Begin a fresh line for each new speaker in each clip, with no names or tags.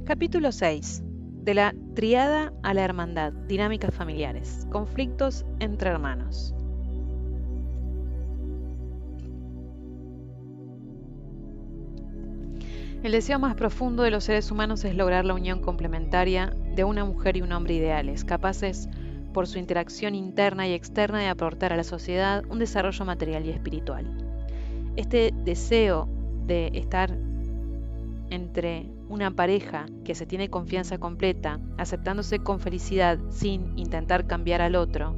Capítulo 6. De la triada a la hermandad, dinámicas familiares, conflictos entre hermanos. El deseo más profundo de los seres humanos es lograr la unión complementaria de una mujer y un hombre ideales, capaces, por su interacción interna y externa, de aportar a la sociedad un desarrollo material y espiritual. Este deseo de estar entre una pareja que se tiene confianza completa, aceptándose con felicidad sin intentar cambiar al otro,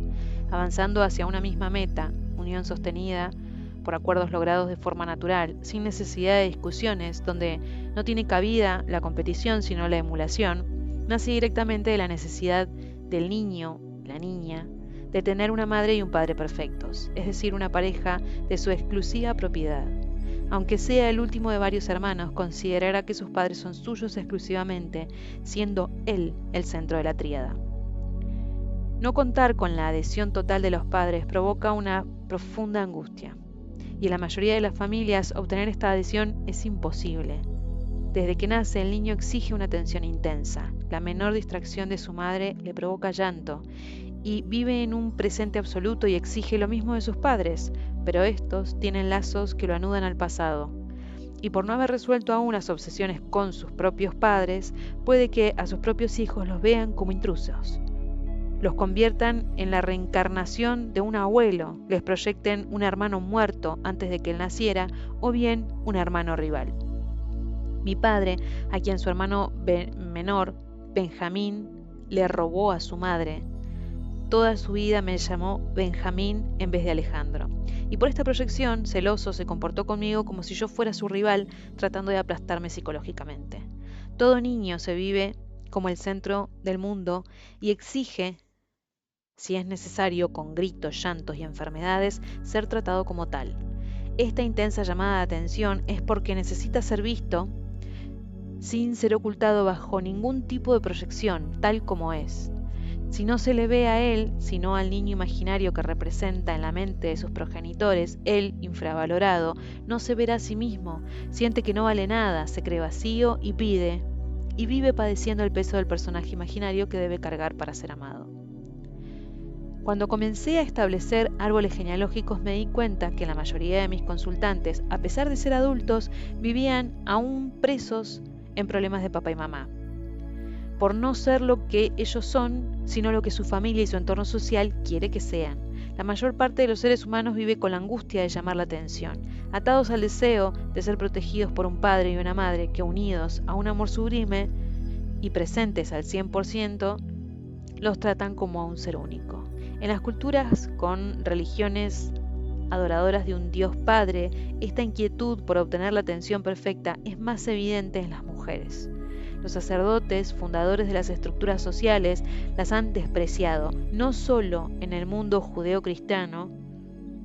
avanzando hacia una misma meta, unión sostenida por acuerdos logrados de forma natural, sin necesidad de discusiones, donde no tiene cabida la competición sino la emulación, nace directamente de la necesidad del niño, la niña, de tener una madre y un padre perfectos, es decir, una pareja de su exclusiva propiedad. Aunque sea el último de varios hermanos, considerará que sus padres son suyos exclusivamente, siendo él el centro de la tríada. No contar con la adhesión total de los padres provoca una profunda angustia, y en la mayoría de las familias obtener esta adhesión es imposible. Desde que nace, el niño exige una atención intensa. La menor distracción de su madre le provoca llanto, y vive en un presente absoluto y exige lo mismo de sus padres, pero estos tienen lazos que lo anudan al pasado. Y por no haber resuelto aún las obsesiones con sus propios padres, puede que a sus propios hijos los vean como intrusos. Los conviertan en la reencarnación de un abuelo, les proyecten un hermano muerto antes de que él naciera, o bien un hermano rival. Mi padre, a quien su hermano menor, Benjamín, le robó a su madre, toda su vida me llamó Benjamín en vez de Alejandro. Y por esta proyección, celoso, se comportó conmigo como si yo fuera su rival, tratando de aplastarme psicológicamente. Todo niño se vive como el centro del mundo y exige, si es necesario, con gritos, llantos y enfermedades, ser tratado como tal. Esta intensa llamada de atención es porque necesita ser visto sin ser ocultado bajo ningún tipo de proyección, tal como es. Si no se le ve a él, sino al niño imaginario que representa en la mente de sus progenitores, él, infravalorado, no se verá a sí mismo, siente que no vale nada, se cree vacío y vive padeciendo el peso del personaje imaginario que debe cargar para ser amado. Cuando comencé a establecer árboles genealógicos me di cuenta que la mayoría de mis consultantes, a pesar de ser adultos, vivían aún presos en problemas de papá y mamá, por no ser lo que ellos son, sino lo que su familia y su entorno social quiere que sean. La mayor parte de los seres humanos vive con la angustia de llamar la atención, atados al deseo de ser protegidos por un padre y una madre que, unidos a un amor sublime y presentes al 100%, los tratan como a un ser único. En las culturas con religiones adoradoras de un Dios Padre, esta inquietud por obtener la atención perfecta es más evidente en las mujeres. Los sacerdotes, fundadores de las estructuras sociales, las han despreciado, no solo en el mundo judeo-cristiano.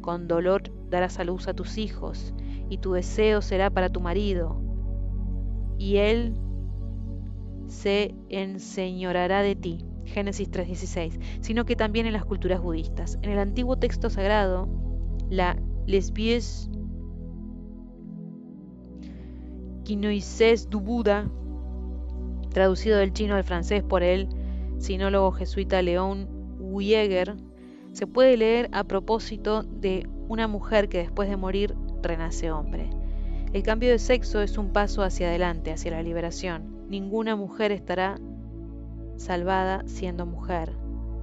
Con dolor darás a luz a tus hijos, y tu deseo será para tu marido, y él se enseñoreará de ti. Génesis 3:16, sino que también en las culturas budistas. En el antiguo texto sagrado, la Lesbies Quinoises du Buda, traducido del chino al francés por el sinólogo jesuita León Wieger, se puede leer a propósito de una mujer que después de morir renace hombre. El cambio de sexo es un paso hacia adelante, hacia la liberación. Ninguna mujer estará salvada siendo mujer.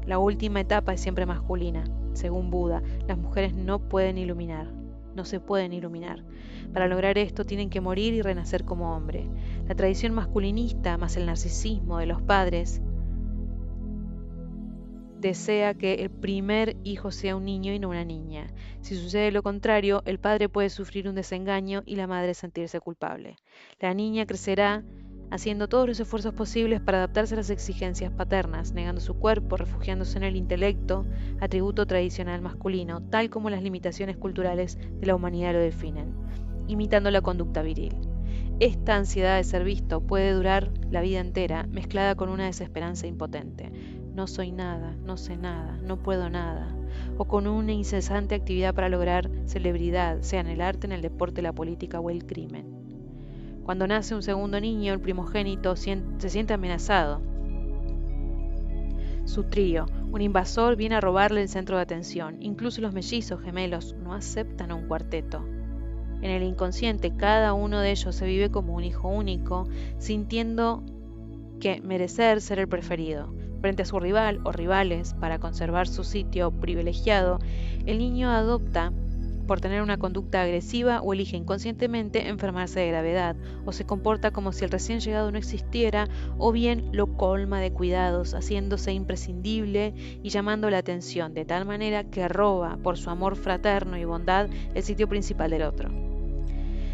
La última etapa es siempre masculina. Según Buda, las mujeres no se pueden iluminar. Para lograr esto tienen que morir y renacer como hombre. La tradición masculinista más el narcisismo de los padres desea que el primer hijo sea un niño y no una niña. Si sucede lo contrario, el padre puede sufrir un desengaño y la madre sentirse culpable. La niña crecerá haciendo todos los esfuerzos posibles para adaptarse a las exigencias paternas, negando su cuerpo, refugiándose en el intelecto, atributo tradicional masculino, tal como las limitaciones culturales de la humanidad lo definen, imitando la conducta viril. Esta ansiedad de ser visto puede durar la vida entera, mezclada con una desesperanza impotente. No soy nada, no sé nada, no puedo nada. O con una incesante actividad para lograr celebridad, sea en el arte, en el deporte, la política o el crimen. Cuando nace un segundo niño, el primogénito se siente amenazado. Su trío, un invasor, viene a robarle el centro de atención. Incluso los mellizos gemelos no aceptan un cuarteto. En el inconsciente, cada uno de ellos se vive como un hijo único, sintiendo que merecer ser el preferido. Frente a su rival o rivales, para conservar su sitio privilegiado, el niño adopta por tener una conducta agresiva o elige inconscientemente enfermarse de gravedad, o se comporta como si el recién llegado no existiera, o bien lo colma de cuidados, haciéndose imprescindible y llamando la atención, de tal manera que roba, por su amor fraterno y bondad, el sitio principal del otro.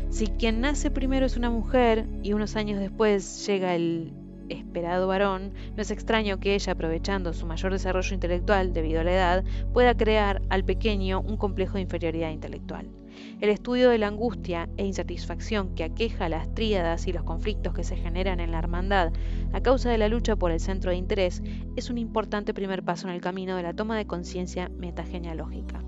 Si quien nace primero es una mujer y unos años después llega el esperado varón, no es extraño que ella, aprovechando su mayor desarrollo intelectual debido a la edad, pueda crear al pequeño un complejo de inferioridad intelectual. El estudio de la angustia e insatisfacción que aqueja a las tríadas y los conflictos que se generan en la hermandad a causa de la lucha por el centro de interés es un importante primer paso en el camino de la toma de conciencia metagenealógica.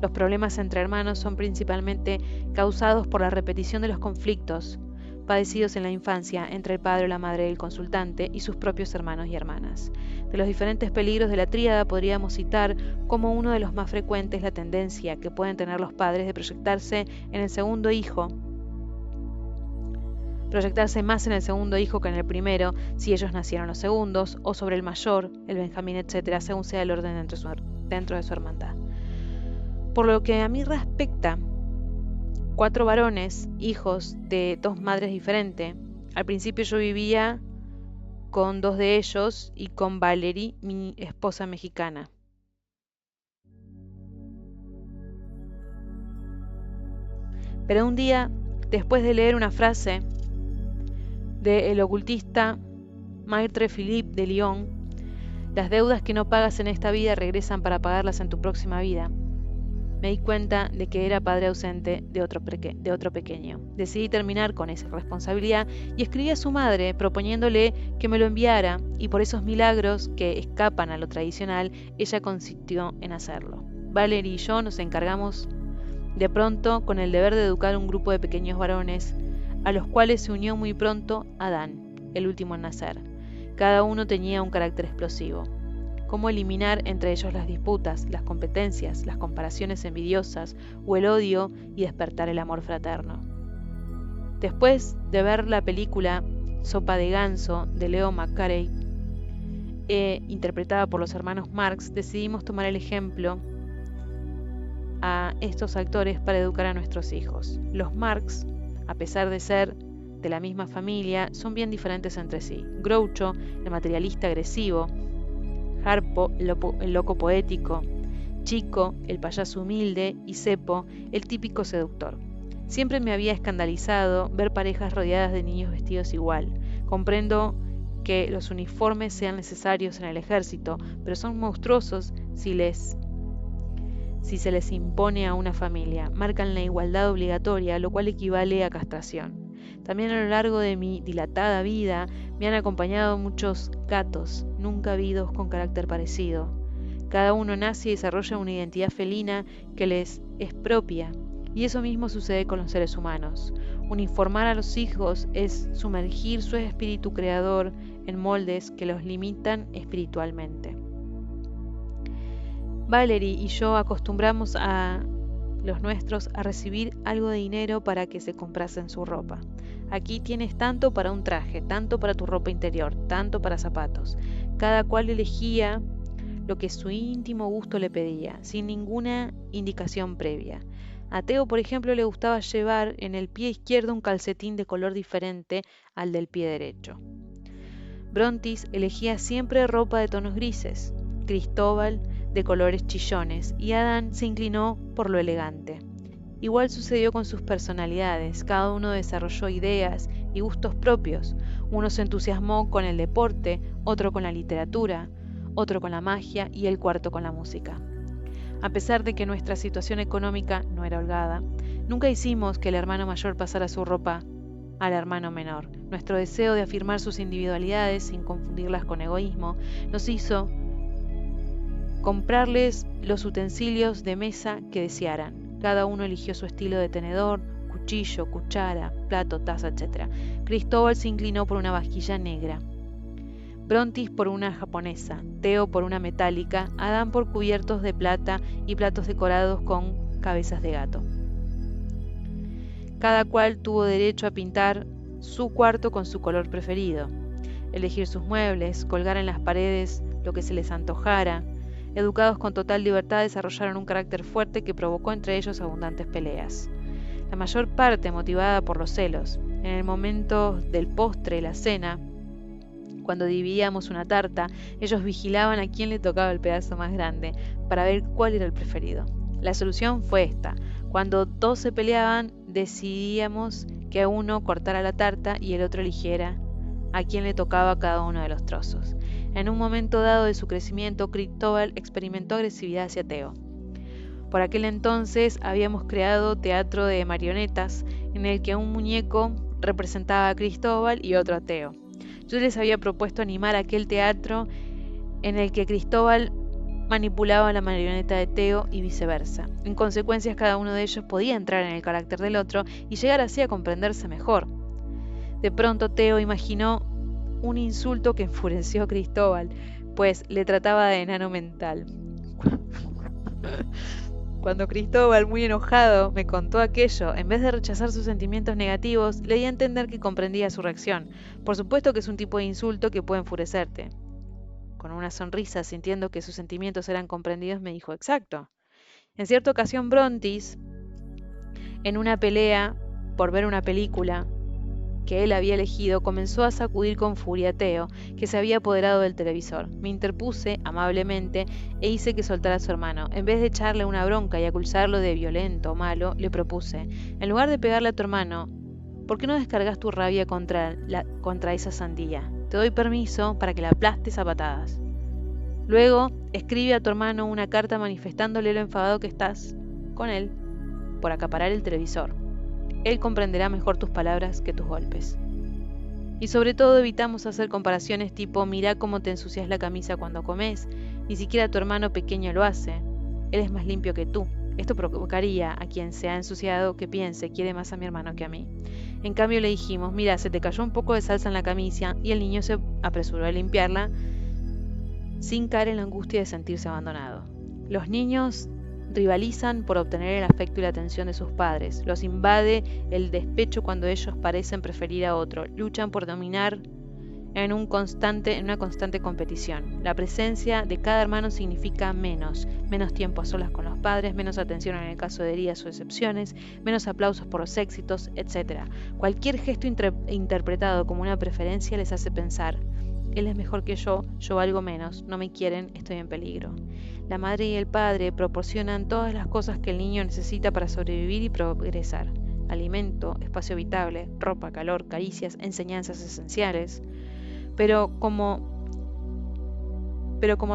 Los problemas entre hermanos son principalmente causados por la repetición de los conflictos padecidos en la infancia entre el padre o la madre del consultante y sus propios hermanos y hermanas. De los diferentes peligros de la tríada podríamos citar como uno de los más frecuentes la tendencia que pueden tener los padres de proyectarse más en el segundo hijo que en el primero, si ellos nacieron los segundos, o sobre el mayor, el Benjamín, etc., según sea el orden dentro de su hermandad. Por lo que a mí respecta, 4 varones, hijos de 2 madres diferentes. Al principio yo vivía con 2 de ellos y con Valerie, mi esposa mexicana. Pero un día, después de leer una frase del ocultista Maître Philippe de Lyon, las deudas que no pagas en esta vida regresan para pagarlas en tu próxima vida, me di cuenta de que era padre ausente de otro pequeño. Decidí terminar con esa responsabilidad y escribí a su madre proponiéndole que me lo enviara, y por esos milagros que escapan a lo tradicional, ella consintió en hacerlo. Valerie y yo nos encargamos de pronto con el deber de educar un grupo de pequeños varones, a los cuales se unió muy pronto Adán, el último en nacer. Cada uno tenía un carácter explosivo. Cómo eliminar entre ellos las disputas, las competencias, las comparaciones envidiosas o el odio y despertar el amor fraterno. Después de ver la película Sopa de Ganso de Leo McCarey, interpretada por los hermanos Marx, decidimos tomar el ejemplo a estos actores para educar a nuestros hijos. Los Marx, a pesar de ser de la misma familia, son bien diferentes entre sí. Groucho, el materialista agresivo; Harpo, el loco poético; Chico, el payaso humilde; y Cepo, el típico seductor. Siempre me había escandalizado ver parejas rodeadas de niños vestidos igual. Comprendo que los uniformes sean necesarios en el ejército, pero son monstruosos si se les impone a una familia. Marcan la igualdad obligatoria, lo cual equivale a castración. También a lo largo de mi dilatada vida me han acompañado muchos gatos, nunca habidos con carácter parecido. Cada uno nace y desarrolla una identidad felina que les es propia, y eso mismo sucede con los seres humanos. Uniformar a los hijos es sumergir su espíritu creador en moldes que los limitan espiritualmente. Valerie y yo acostumbramos a los nuestros a recibir algo de dinero para que se comprasen su ropa. Aquí tienes tanto para un traje, tanto para tu ropa interior, tanto para zapatos. Cada cual elegía lo que su íntimo gusto le pedía, sin ninguna indicación previa. A Teo, por ejemplo, le gustaba llevar en el pie izquierdo un calcetín de color diferente al del pie derecho. Brontis elegía siempre ropa de tonos grises, Cristóbal de colores chillones, y Adán se inclinó por lo elegante. Igual sucedió con sus personalidades. Cada uno desarrolló ideas y gustos propios. Uno se entusiasmó con el deporte, otro con la literatura, otro con la magia y el cuarto con la música. A pesar de que nuestra situación económica no era holgada, nunca hicimos que el hermano mayor pasara su ropa al hermano menor. Nuestro deseo de afirmar sus individualidades sin confundirlas con egoísmo nos hizo comprarles los utensilios de mesa que desearan. Cada uno eligió su estilo de tenedor, cuchillo, cuchara, plato, taza, etc. Cristóbal se inclinó por una vajilla negra, Brontis por una japonesa, Theo por una metálica, Adán por cubiertos de plata y platos decorados con cabezas de gato. Cada cual tuvo derecho a pintar su cuarto con su color preferido, elegir sus muebles, colgar en las paredes lo que se les antojara. Educados con total libertad, desarrollaron un carácter fuerte que provocó entre ellos abundantes peleas. La mayor parte motivada por los celos. En el momento del postre, la cena, cuando dividíamos una tarta, ellos vigilaban a quién le tocaba el pedazo más grande, para ver cuál era el preferido. La solución fue esta. Cuando dos se peleaban, decidíamos que uno cortara la tarta y el otro eligiera a quién le tocaba cada uno de los trozos. En un momento dado de su crecimiento, Cristóbal experimentó agresividad hacia Theo. Por aquel entonces habíamos creado teatro de marionetas en el que un muñeco representaba a Cristóbal y otro a Theo. Yo les había propuesto animar aquel teatro en el que Cristóbal manipulaba la marioneta de Theo y viceversa. En consecuencia, cada uno de ellos podía entrar en el carácter del otro y llegar así a comprenderse mejor. De pronto Theo imaginó un insulto que enfureció a Cristóbal, pues le trataba de enano mental. Cuando Cristóbal, muy enojado, me contó aquello, en vez de rechazar sus sentimientos negativos, le di a entender que comprendía su reacción. Por supuesto que es un tipo de insulto que puede enfurecerte. Con una sonrisa, sintiendo que sus sentimientos eran comprendidos, me dijo: exacto. En cierta ocasión, Brontis, en una pelea por ver una película que él había elegido, comenzó a sacudir con furia a Theo, que se había apoderado del televisor. Me interpuse amablemente e hice que soltara a su hermano. En vez de echarle una bronca y acusarlo de violento o malo, le propuse: en lugar de pegarle a tu hermano, ¿por qué no descargas tu rabia contra esa sandía? Te doy permiso para que la aplastes a patadas. Luego, escribe a tu hermano una carta manifestándole lo enfadado que estás con él por acaparar el televisor. Él comprenderá mejor tus palabras que tus golpes. Y sobre todo evitamos hacer comparaciones tipo: mirá cómo te ensucias la camisa cuando comes, ni siquiera tu hermano pequeño lo hace, él es más limpio que tú. Esto provocaría a quien se ha ensuciado que piense: quiere más a mi hermano que a mí. En cambio le dijimos: mira, se te cayó un poco de salsa en la camisa, y el niño se apresuró a limpiarla sin caer en la angustia de sentirse abandonado. Los niños rivalizan por obtener el afecto y la atención de sus padres. Los invade el despecho cuando ellos parecen preferir a otro. Luchan por dominar en una constante competición. La presencia de cada hermano significa menos tiempo a solas con los padres, menos atención en el caso de heridas o excepciones, menos aplausos por los éxitos, etc. Cualquier gesto interpretado como una preferencia les hace pensar: él es mejor que yo valgo menos, no me quieren, estoy en peligro. La madre y el padre proporcionan todas las cosas que el niño necesita para sobrevivir y progresar: alimento, espacio habitable, ropa, calor, caricias, enseñanzas esenciales. Pero como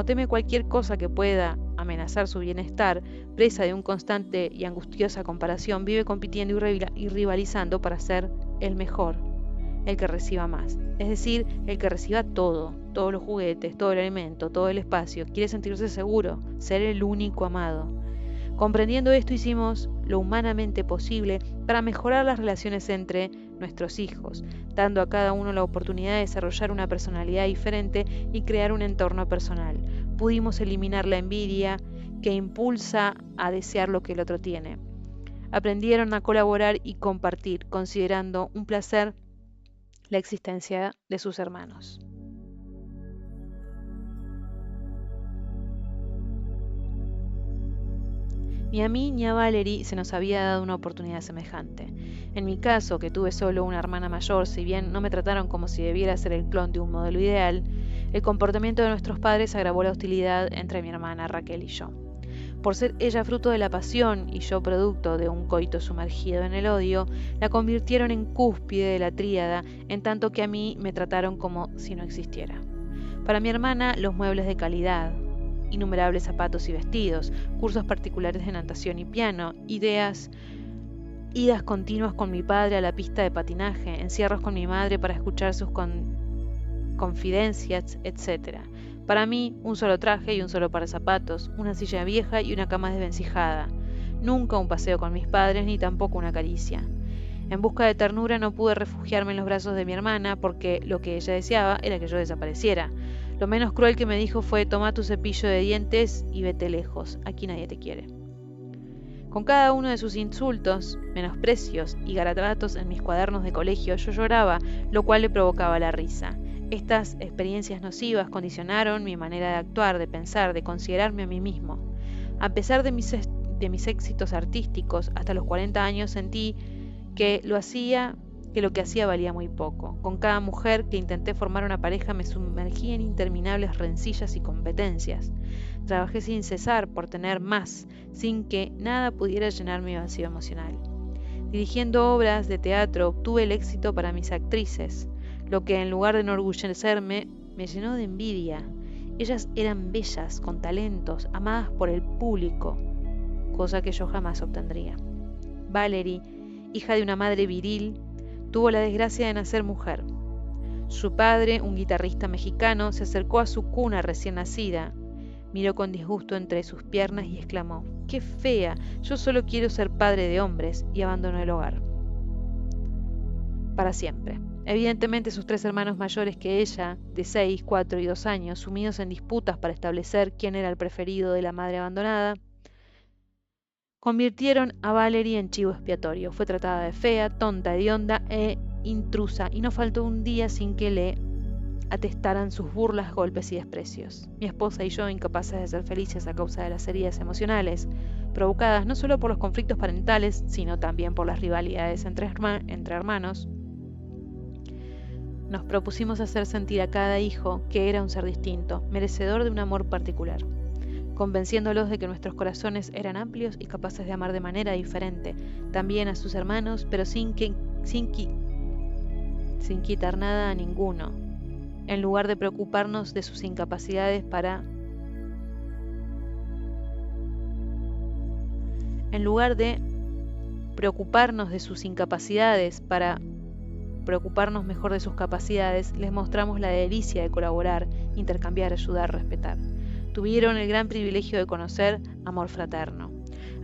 teme cualquier cosa que pueda amenazar su bienestar, presa de una constante y angustiosa comparación, vive compitiendo y rivalizando para ser el mejor, el que reciba más, es decir, el que reciba todo, todos los juguetes, todo el alimento, todo el espacio. Quiere sentirse seguro, ser el único amado. Comprendiendo esto, hicimos lo humanamente posible para mejorar las relaciones entre nuestros hijos, dando a cada uno la oportunidad de desarrollar una personalidad diferente y crear un entorno personal. Pudimos eliminar la envidia que impulsa a desear lo que el otro tiene. Aprendieron a colaborar y compartir, considerando un placer la existencia de sus hermanos. Ni a mí ni a Valerie se nos había dado una oportunidad semejante. En mi caso, que tuve solo una hermana mayor, si bien no me trataron como si debiera ser el clon de un modelo ideal, el comportamiento de nuestros padres agravó la hostilidad entre mi hermana Raquel y yo. Por ser ella fruto de la pasión y yo producto de un coito sumergido en el odio, la convirtieron en cúspide de la tríada, en tanto que a mí me trataron como si no existiera. Para mi hermana, los muebles de calidad, innumerables zapatos y vestidos, cursos particulares de natación y piano, idas continuas con mi padre a la pista de patinaje, encierros con mi madre para escuchar sus confidencias, etc. Para mí, un solo traje y un solo par de zapatos, una silla vieja y una cama desvencijada. Nunca un paseo con mis padres, ni tampoco una caricia. En busca de ternura no pude refugiarme en los brazos de mi hermana porque lo que ella deseaba era que yo desapareciera. Lo menos cruel que me dijo fue: toma tu cepillo de dientes y vete lejos, aquí nadie te quiere. Con cada uno de sus insultos, menosprecios y garabatos en mis cuadernos de colegio yo lloraba, lo cual le provocaba la risa. Estas experiencias nocivas condicionaron mi manera de actuar, de pensar, de considerarme a mí mismo. A pesar de mis éxitos artísticos, hasta los 40 años sentí que lo que hacía valía muy poco. Con cada mujer que intenté formar una pareja me sumergí en interminables rencillas y competencias. Trabajé sin cesar por tener más, sin que nada pudiera llenar mi vacío emocional. Dirigiendo obras de teatro obtuve el éxito para mis actrices, lo que en lugar de enorgullecerme me llenó de envidia. Ellas eran bellas, con talentos, amadas por el público, cosa que yo jamás obtendría. Valerie, hija de una madre viril, tuvo la desgracia de nacer mujer. Su padre, un guitarrista mexicano, se acercó a su cuna recién nacida, miró con disgusto entre sus piernas y exclamó: ¡qué fea! Yo solo quiero ser padre de hombres, y abandonó el hogar. Para siempre. Evidentemente sus 3 hermanos mayores que ella, de 6, 4 y 2 años, sumidos en disputas para establecer quién era el preferido de la madre abandonada, convirtieron a Valerie en chivo expiatorio. Fue tratada de fea, tonta, hedionda e intrusa, y no faltó un día sin que le atestaran sus burlas, golpes y desprecios. Mi esposa y yo, incapaces de ser felices a causa de las heridas emocionales, provocadas no solo por los conflictos parentales, sino también por las rivalidades entre hermanos, nos propusimos hacer sentir a cada hijo que era un ser distinto, merecedor de un amor particular, convenciéndolos de que nuestros corazones eran amplios y capaces de amar de manera diferente, también a sus hermanos, pero sin quitar nada a ninguno, en lugar de preocuparnos de sus incapacidades para preocuparnos mejor de sus capacidades, les mostramos la delicia de colaborar, intercambiar, ayudar, respetar. Tuvieron el gran privilegio de conocer amor fraterno.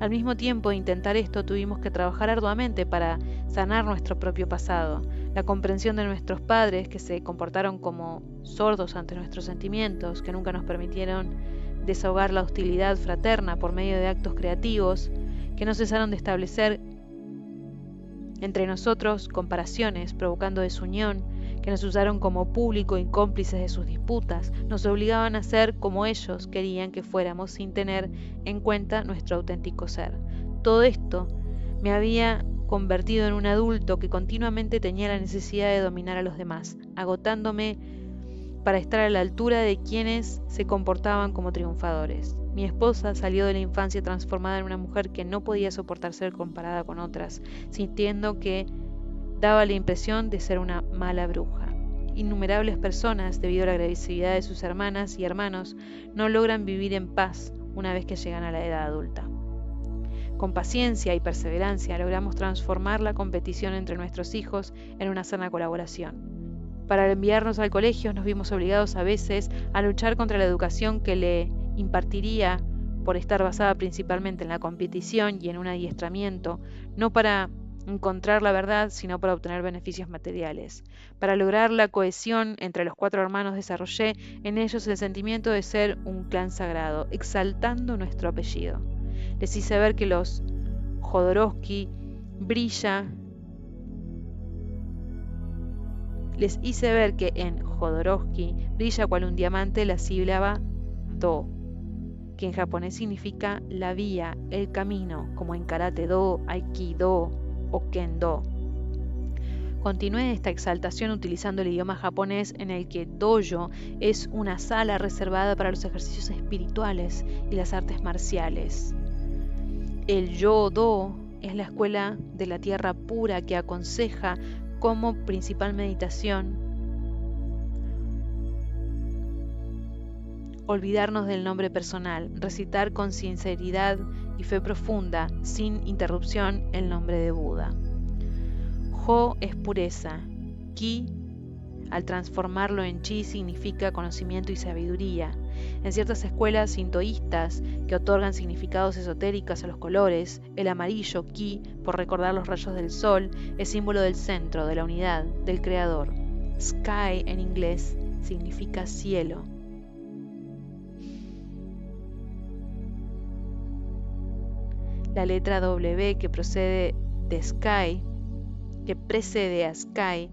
Al mismo tiempo de intentar esto, tuvimos que trabajar arduamente para sanar nuestro propio pasado, la comprensión de nuestros padres, que se comportaron como sordos ante nuestros sentimientos, que nunca nos permitieron desahogar la hostilidad fraterna por medio de actos creativos, que no cesaron de establecer entre nosotros comparaciones, provocando desunión, que nos usaron como público y cómplices de sus disputas, nos obligaban a ser como ellos querían que fuéramos sin tener en cuenta nuestro auténtico ser. Todo esto me había convertido en un adulto que continuamente tenía la necesidad de dominar a los demás, agotándome para estar a la altura de quienes se comportaban como triunfadores. Mi esposa salió de la infancia transformada en una mujer que no podía soportar ser comparada con otras, sintiendo que daba la impresión de ser una mala bruja. Innumerables personas, debido a la agresividad de sus hermanas y hermanos, no logran vivir en paz una vez que llegan a la edad adulta. Con paciencia y perseverancia logramos transformar la competición entre nuestros hijos en una sana colaboración. Para enviarnos al colegio nos vimos obligados a veces a luchar contra la educación que le impartiría por estar basada principalmente en la competición y en un adiestramiento, no para encontrar la verdad, sino para obtener beneficios materiales. Para lograr la cohesión entre los 4 hermanos desarrollé en ellos el sentimiento de ser un clan sagrado, exaltando nuestro apellido. Les hice ver que en Jodorowsky brilla cual un diamante la sílaba Do, que en japonés significa la vía, el camino, como en karate-do, aikido o kendo. Continué esta exaltación utilizando el idioma japonés, en el que dojo es una sala reservada para los ejercicios espirituales y las artes marciales. El yo-do es la escuela de la tierra pura que aconseja como principal meditación olvidarnos del nombre personal, recitar con sinceridad y fe profunda, sin interrupción, el nombre de Buda. Jo es pureza. Ki, al transformarlo en chi, significa conocimiento y sabiduría. En ciertas escuelas sintoístas que otorgan significados esotéricos a los colores, el amarillo, ki, por recordar los rayos del sol, es símbolo del centro, de la unidad, del creador. Sky en inglés significa cielo. La letra W que precede a Sky,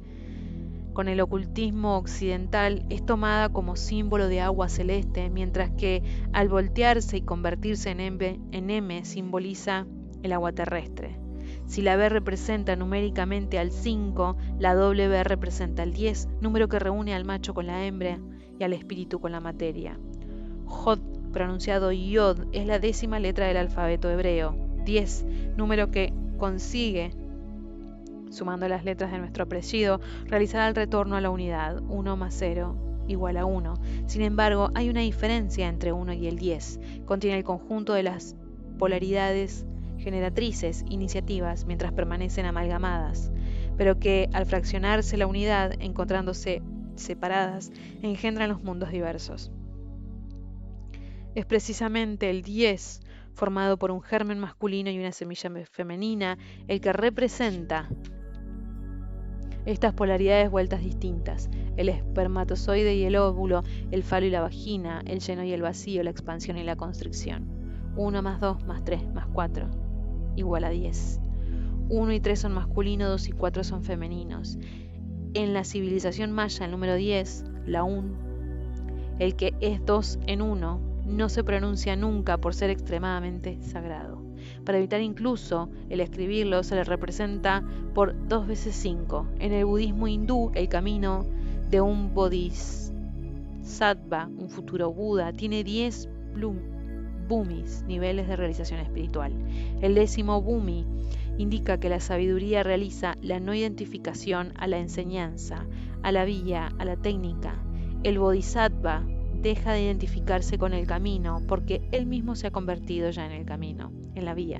con el ocultismo occidental, es tomada como símbolo de agua celeste, mientras que al voltearse y convertirse en M simboliza el agua terrestre. Si la B representa numéricamente al 5, la W representa al 10, número que reúne al macho con la hembra y al espíritu con la materia. Jod, pronunciado Yod, es la 10ª letra del alfabeto hebreo. 10, número que consigue, sumando las letras de nuestro apellido, realizará el retorno a la unidad, 1 más 0 igual a 1. Sin embargo, hay una diferencia entre 1 y el 10. Contiene el conjunto de las polaridades generatrices, iniciativas, mientras permanecen amalgamadas, pero que al fraccionarse la unidad, encontrándose separadas, engendran los mundos diversos. Es precisamente el 10, formado por un germen masculino y una semilla femenina, el que representa estas polaridades vueltas distintas: el espermatozoide y el óvulo, el falo y la vagina, el lleno y el vacío, la expansión y la constricción. 1 más 2 más 3 más 4 igual a 10. 1 y 3 son masculinos, 2 y 4 son femeninos. En la civilización maya, el número 10, la Un, el que es 2 en 1, no se pronuncia nunca por ser extremadamente sagrado. Para evitar incluso el escribirlo, se le representa por 2 veces 5. En el budismo hindú, el camino de un bodhisattva, un futuro Buda, tiene 10 bhumis, niveles de realización espiritual. El 10º bhumi indica que la sabiduría realiza la no identificación a la enseñanza, a la vía, a la técnica. El bodhisattva deja de identificarse con el camino porque él mismo se ha convertido ya en el camino, en la vía.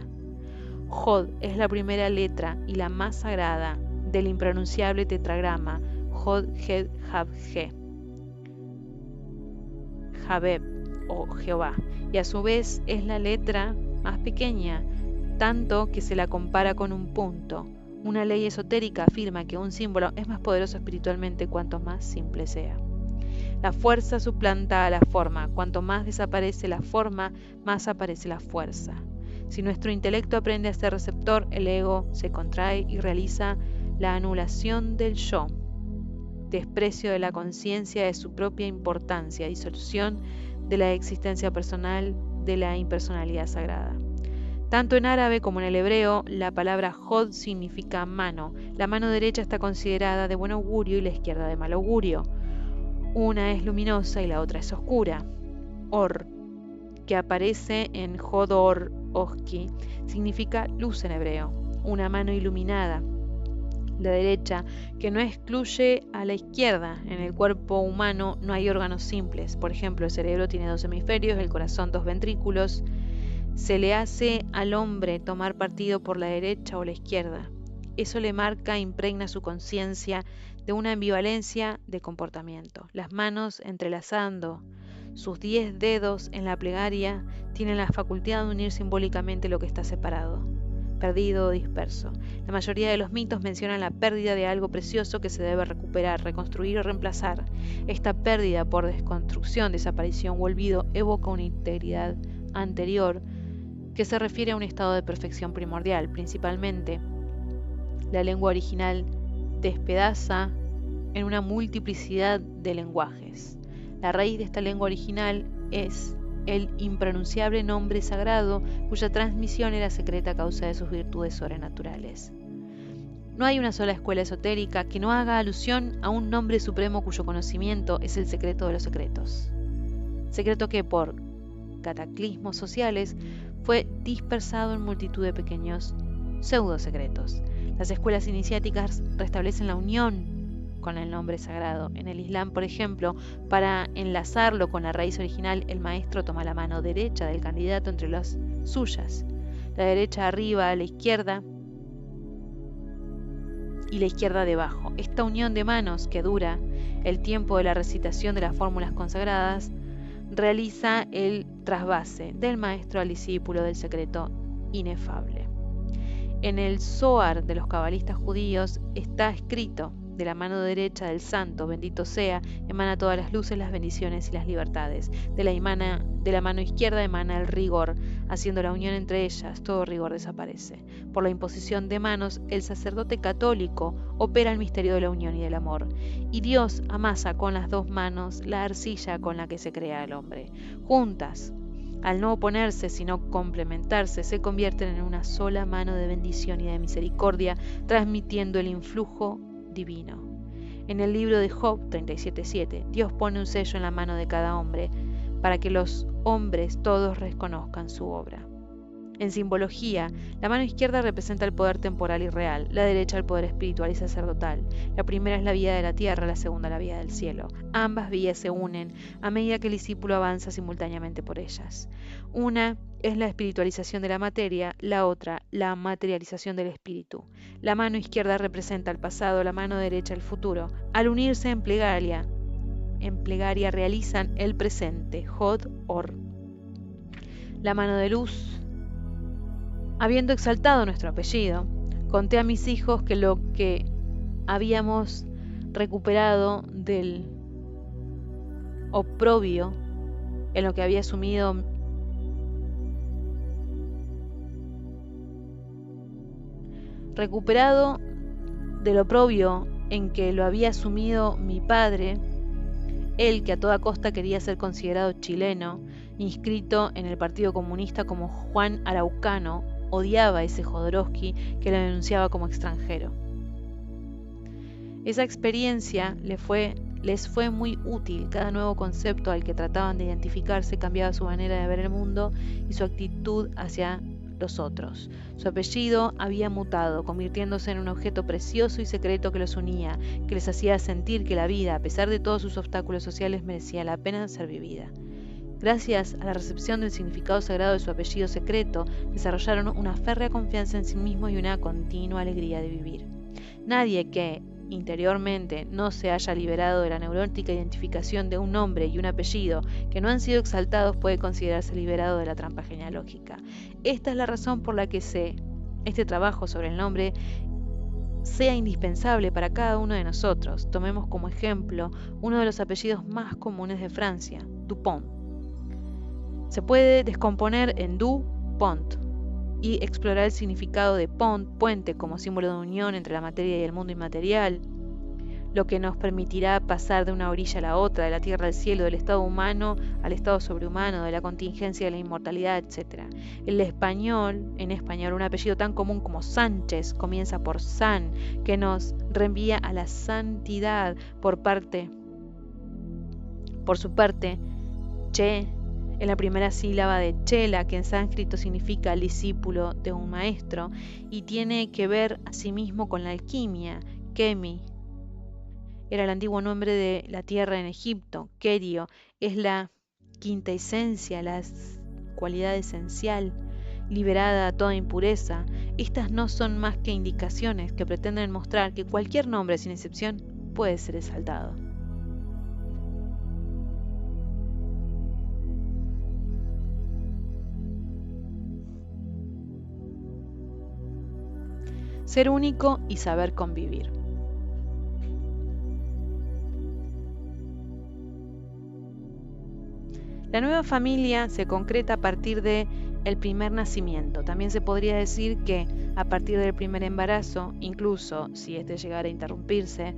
Jod es la primera letra y la más sagrada del impronunciable tetragrama Jod Het Hab He, Jabeb o Jehová, y a su vez es la letra más pequeña, tanto que se la compara con un punto. Una ley esotérica afirma que un símbolo es más poderoso espiritualmente cuanto más simple sea. La fuerza suplanta a la forma. Cuanto más desaparece la forma, más aparece la fuerza. Si nuestro intelecto aprende a ser receptor, el ego se contrae y realiza la anulación del yo, desprecio de la conciencia de su propia importancia, disolución de la existencia personal, de la impersonalidad sagrada. Tanto en árabe como en el hebreo, la palabra Jod significa mano. La mano derecha está considerada de buen augurio y la izquierda de mal augurio. Una es luminosa y la otra es oscura. Or, que aparece en Jodor Oski, significa luz en hebreo, una mano iluminada. La derecha, que no excluye a la izquierda. En el cuerpo humano no hay órganos simples. Por ejemplo, el cerebro tiene 2 hemisferios, el corazón 2 ventrículos. Se le hace al hombre tomar partido por la derecha o la izquierda. Eso le marca, impregna su conciencia de una ambivalencia de comportamiento. Las manos, entrelazando sus 10 dedos en la plegaria, tienen la facultad de unir simbólicamente lo que está separado, perdido o disperso. La mayoría de los mitos mencionan la pérdida de algo precioso que se debe recuperar, reconstruir o reemplazar. Esta pérdida por desconstrucción, desaparición o olvido evoca una integridad anterior que se refiere a un estado de perfección primordial. Principalmente, la lengua original despedaza en una multiplicidad de lenguajes. La raíz de esta lengua original es el impronunciable nombre sagrado, cuya transmisión era secreta a causa de sus virtudes sobrenaturales. No hay una sola escuela esotérica que no haga alusión a un nombre supremo cuyo conocimiento es el secreto de los secretos. Secreto que, por cataclismos sociales, fue dispersado en multitud de pequeños pseudo-secretos. Las escuelas iniciáticas restablecen la unión con el nombre sagrado. En el Islam, por ejemplo, para enlazarlo con la raíz original, el maestro toma la mano derecha del candidato entre las suyas, la derecha arriba, a la izquierda y la izquierda debajo. Esta unión de manos, que dura el tiempo de la recitación de las fórmulas consagradas, realiza el trasvase del maestro al discípulo del secreto inefable. En el Zohar de los cabalistas judíos está escrito: de la mano derecha del santo, bendito sea, emana todas las luces, las bendiciones y las libertades. De la mano izquierda emana el rigor, haciendo la unión entre ellas, todo rigor desaparece. Por la imposición de manos, el sacerdote católico opera el misterio de la unión y del amor. Y Dios amasa con las dos manos la arcilla con la que se crea el hombre. Juntas, al no oponerse, sino complementarse, se convierten en una sola mano de bendición y de misericordia, transmitiendo el influjo divino. En el libro de Job 37:7, Dios pone un sello en la mano de cada hombre para que los hombres todos reconozcan su obra. En simbología, la mano izquierda representa el poder temporal y real, la derecha el poder espiritual y sacerdotal. La primera es la vida de la tierra, la segunda la vida del cielo. Ambas vías se unen a medida que el discípulo avanza simultáneamente por ellas. Una es la espiritualización de la materia, la otra, la materialización del espíritu. La mano izquierda representa el pasado, la mano derecha el futuro. Al unirse en plegaria realizan el presente, Hod Or. La mano de luz. Habiendo exaltado nuestro apellido, conté a mis hijos que lo que habíamos recuperado del oprobio en lo que había sumido en que lo había sumido mi padre, él que a toda costa quería ser considerado chileno, inscrito en el Partido Comunista como Juan Araucano, odiaba a ese Jodorowsky que lo denunciaba como extranjero. Esa experiencia les fue muy útil. Cada nuevo concepto al que trataban de identificarse cambiaba su manera de ver el mundo y su actitud hacia los otros. Su apellido había mutado, convirtiéndose en un objeto precioso y secreto que los unía, que les hacía sentir que la vida, a pesar de todos sus obstáculos sociales, merecía la pena ser vivida. Gracias a la recepción del significado sagrado de su apellido secreto, desarrollaron una férrea confianza en sí mismos y una continua alegría de vivir. Nadie que, interiormente, no se haya liberado de la neurótica identificación de un nombre y un apellido que no han sido exaltados puede considerarse liberado de la trampa genealógica. Esta es la razón por la que este trabajo sobre el nombre sea indispensable para cada uno de nosotros. Tomemos como ejemplo uno de los apellidos más comunes de Francia, Dupont. Se puede descomponer en du, pont, y explorar el significado de pont, puente, como símbolo de unión entre la materia y el mundo inmaterial, lo que nos permitirá pasar de una orilla a la otra, de la tierra al cielo, del estado humano al estado sobrehumano, de la contingencia a la inmortalidad, etc. En español, un apellido tan común como Sánchez comienza por san, que nos reenvía a la santidad. Por su parte, Che, en la primera sílaba de Chela, que en sánscrito significa el discípulo de un maestro, y tiene que ver asimismo con la alquimia. Kemi era el antiguo nombre de la tierra en Egipto. Kerio es la quinta esencia, la cualidad esencial, liberada a toda impureza. Estas no son más que indicaciones que pretenden mostrar que cualquier nombre, sin excepción, puede ser exaltado. Ser único y saber convivir. La nueva familia se concreta a partir del primer nacimiento. También se podría decir que a partir del primer embarazo, incluso si este llegara a interrumpirse,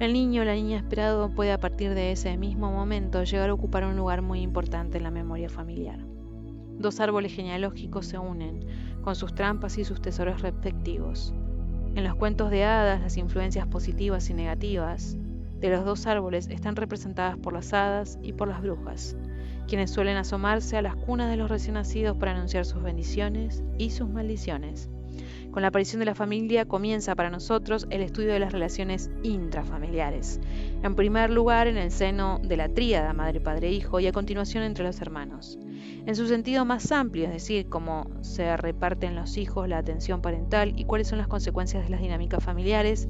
el niño o la niña esperado puede a partir de ese mismo momento llegar a ocupar un lugar muy importante en la memoria familiar. Dos árboles genealógicos se unen, con sus trampas y sus tesoros respectivos. En los cuentos de hadas, las influencias positivas y negativas de los dos árboles están representadas por las hadas y por las brujas, quienes suelen asomarse a las cunas de los recién nacidos para anunciar sus bendiciones y sus maldiciones. Con la aparición de la familia comienza para nosotros el estudio de las relaciones intrafamiliares. En primer lugar, en el seno de la tríada madre, padre, hijo, y a continuación entre los hermanos. En su sentido más amplio, es decir, cómo se reparten los hijos, la atención parental y cuáles son las consecuencias de las dinámicas familiares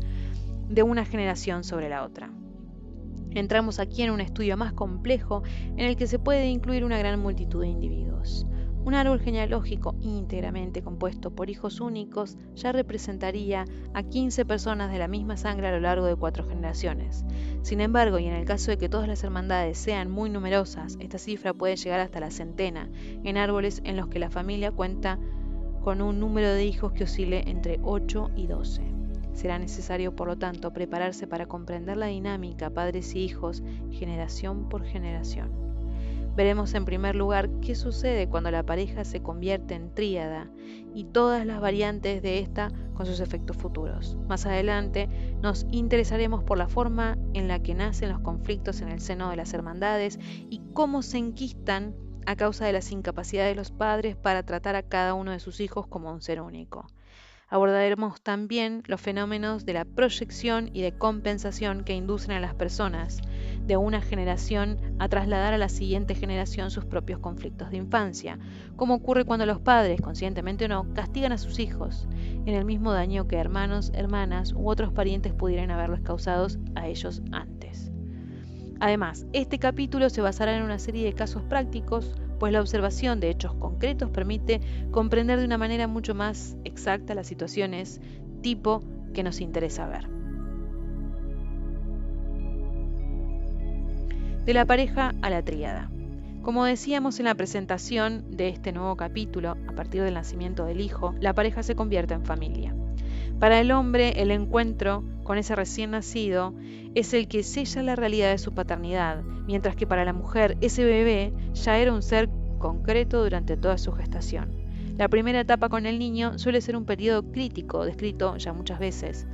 de una generación sobre la otra. Entramos aquí en un estudio más complejo en el que se puede incluir una gran multitud de individuos. Un árbol genealógico íntegramente compuesto por hijos únicos ya representaría a 15 personas de la misma sangre a lo largo de 4 generaciones. Sin embargo, y en el caso de que todas las hermandades sean muy numerosas, esta cifra puede llegar hasta la centena, en árboles en los que la familia cuenta con un número de hijos que oscile entre 8 y 12. Será necesario, por lo tanto, prepararse para comprender la dinámica padres y hijos, generación por generación. Veremos en primer lugar qué sucede cuando la pareja se convierte en tríada y todas las variantes de esta con sus efectos futuros. Más adelante nos interesaremos por la forma en la que nacen los conflictos en el seno de las hermandades y cómo se enquistan a causa de las incapacidades de los padres para tratar a cada uno de sus hijos como un ser único. Abordaremos también los fenómenos de la proyección y de compensación que inducen a las personas de una generación a trasladar a la siguiente generación sus propios conflictos de infancia, como ocurre cuando los padres, conscientemente o no, castigan a sus hijos en el mismo daño que hermanos, hermanas u otros parientes pudieran haberles causado a ellos antes. Además, este capítulo se basará en una serie de casos prácticos, pues la observación de hechos concretos permite comprender de una manera mucho más exacta las situaciones tipo que nos interesa ver. De la pareja a la tríada. Como decíamos en la presentación de este nuevo capítulo, a partir del nacimiento del hijo, la pareja se convierte en familia. Para el hombre, el encuentro con ese recién nacido es el que sella la realidad de su paternidad, mientras que para la mujer ese bebé ya era un ser concreto durante toda su gestación. La primera etapa con el niño suele ser un periodo crítico, descrito ya muchas veces,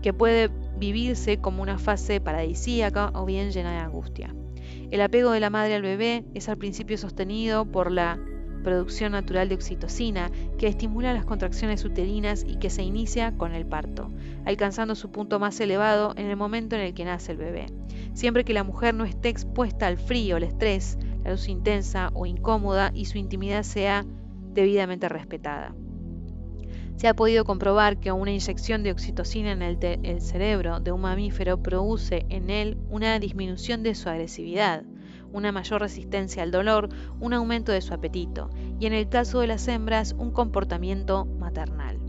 que puede vivirse como una fase paradisíaca o bien llena de angustia. El apego de la madre al bebé es al principio sostenido por la producción natural de oxitocina, que estimula las contracciones uterinas y que se inicia con el parto, alcanzando su punto más elevado en el momento en el que nace el bebé. Siempre que la mujer no esté expuesta al frío, el estrés, la luz intensa o incómoda y su intimidad sea debidamente respetada. Se ha podido comprobar que una inyección de oxitocina en el cerebro de un mamífero produce en él una disminución de su agresividad, una mayor resistencia al dolor, un aumento de su apetito y en el caso de las hembras un comportamiento maternal.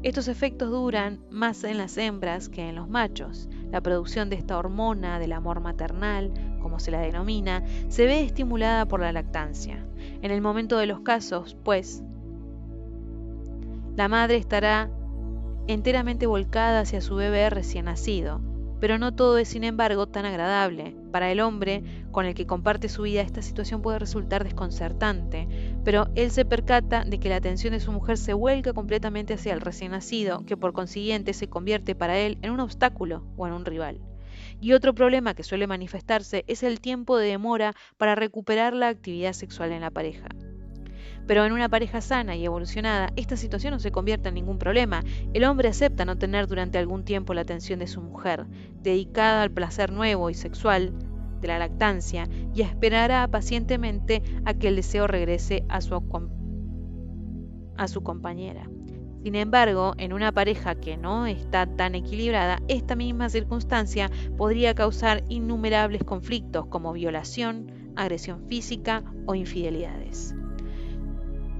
Estos efectos duran más en las hembras que en los machos. La producción de esta hormona del amor maternal, como se la denomina, se ve estimulada por la lactancia. En el momento de los casos, pues, la madre estará enteramente volcada hacia su bebé recién nacido, pero no todo es sin embargo tan agradable. Para el hombre con el que comparte su vida esta situación puede resultar desconcertante, pero él se percata de que la atención de su mujer se vuelca completamente hacia el recién nacido, que por consiguiente se convierte para él en un obstáculo o en un rival. Y otro problema que suele manifestarse es el tiempo de demora para recuperar la actividad sexual en la pareja. Pero en una pareja sana y evolucionada, esta situación no se convierte en ningún problema. El hombre acepta no tener durante algún tiempo la atención de su mujer, dedicada al placer nuevo y sexual de la lactancia, y esperará pacientemente a que el deseo regrese a su compañera. Sin embargo, en una pareja que no está tan equilibrada, esta misma circunstancia podría causar innumerables conflictos como violación, agresión física o infidelidades.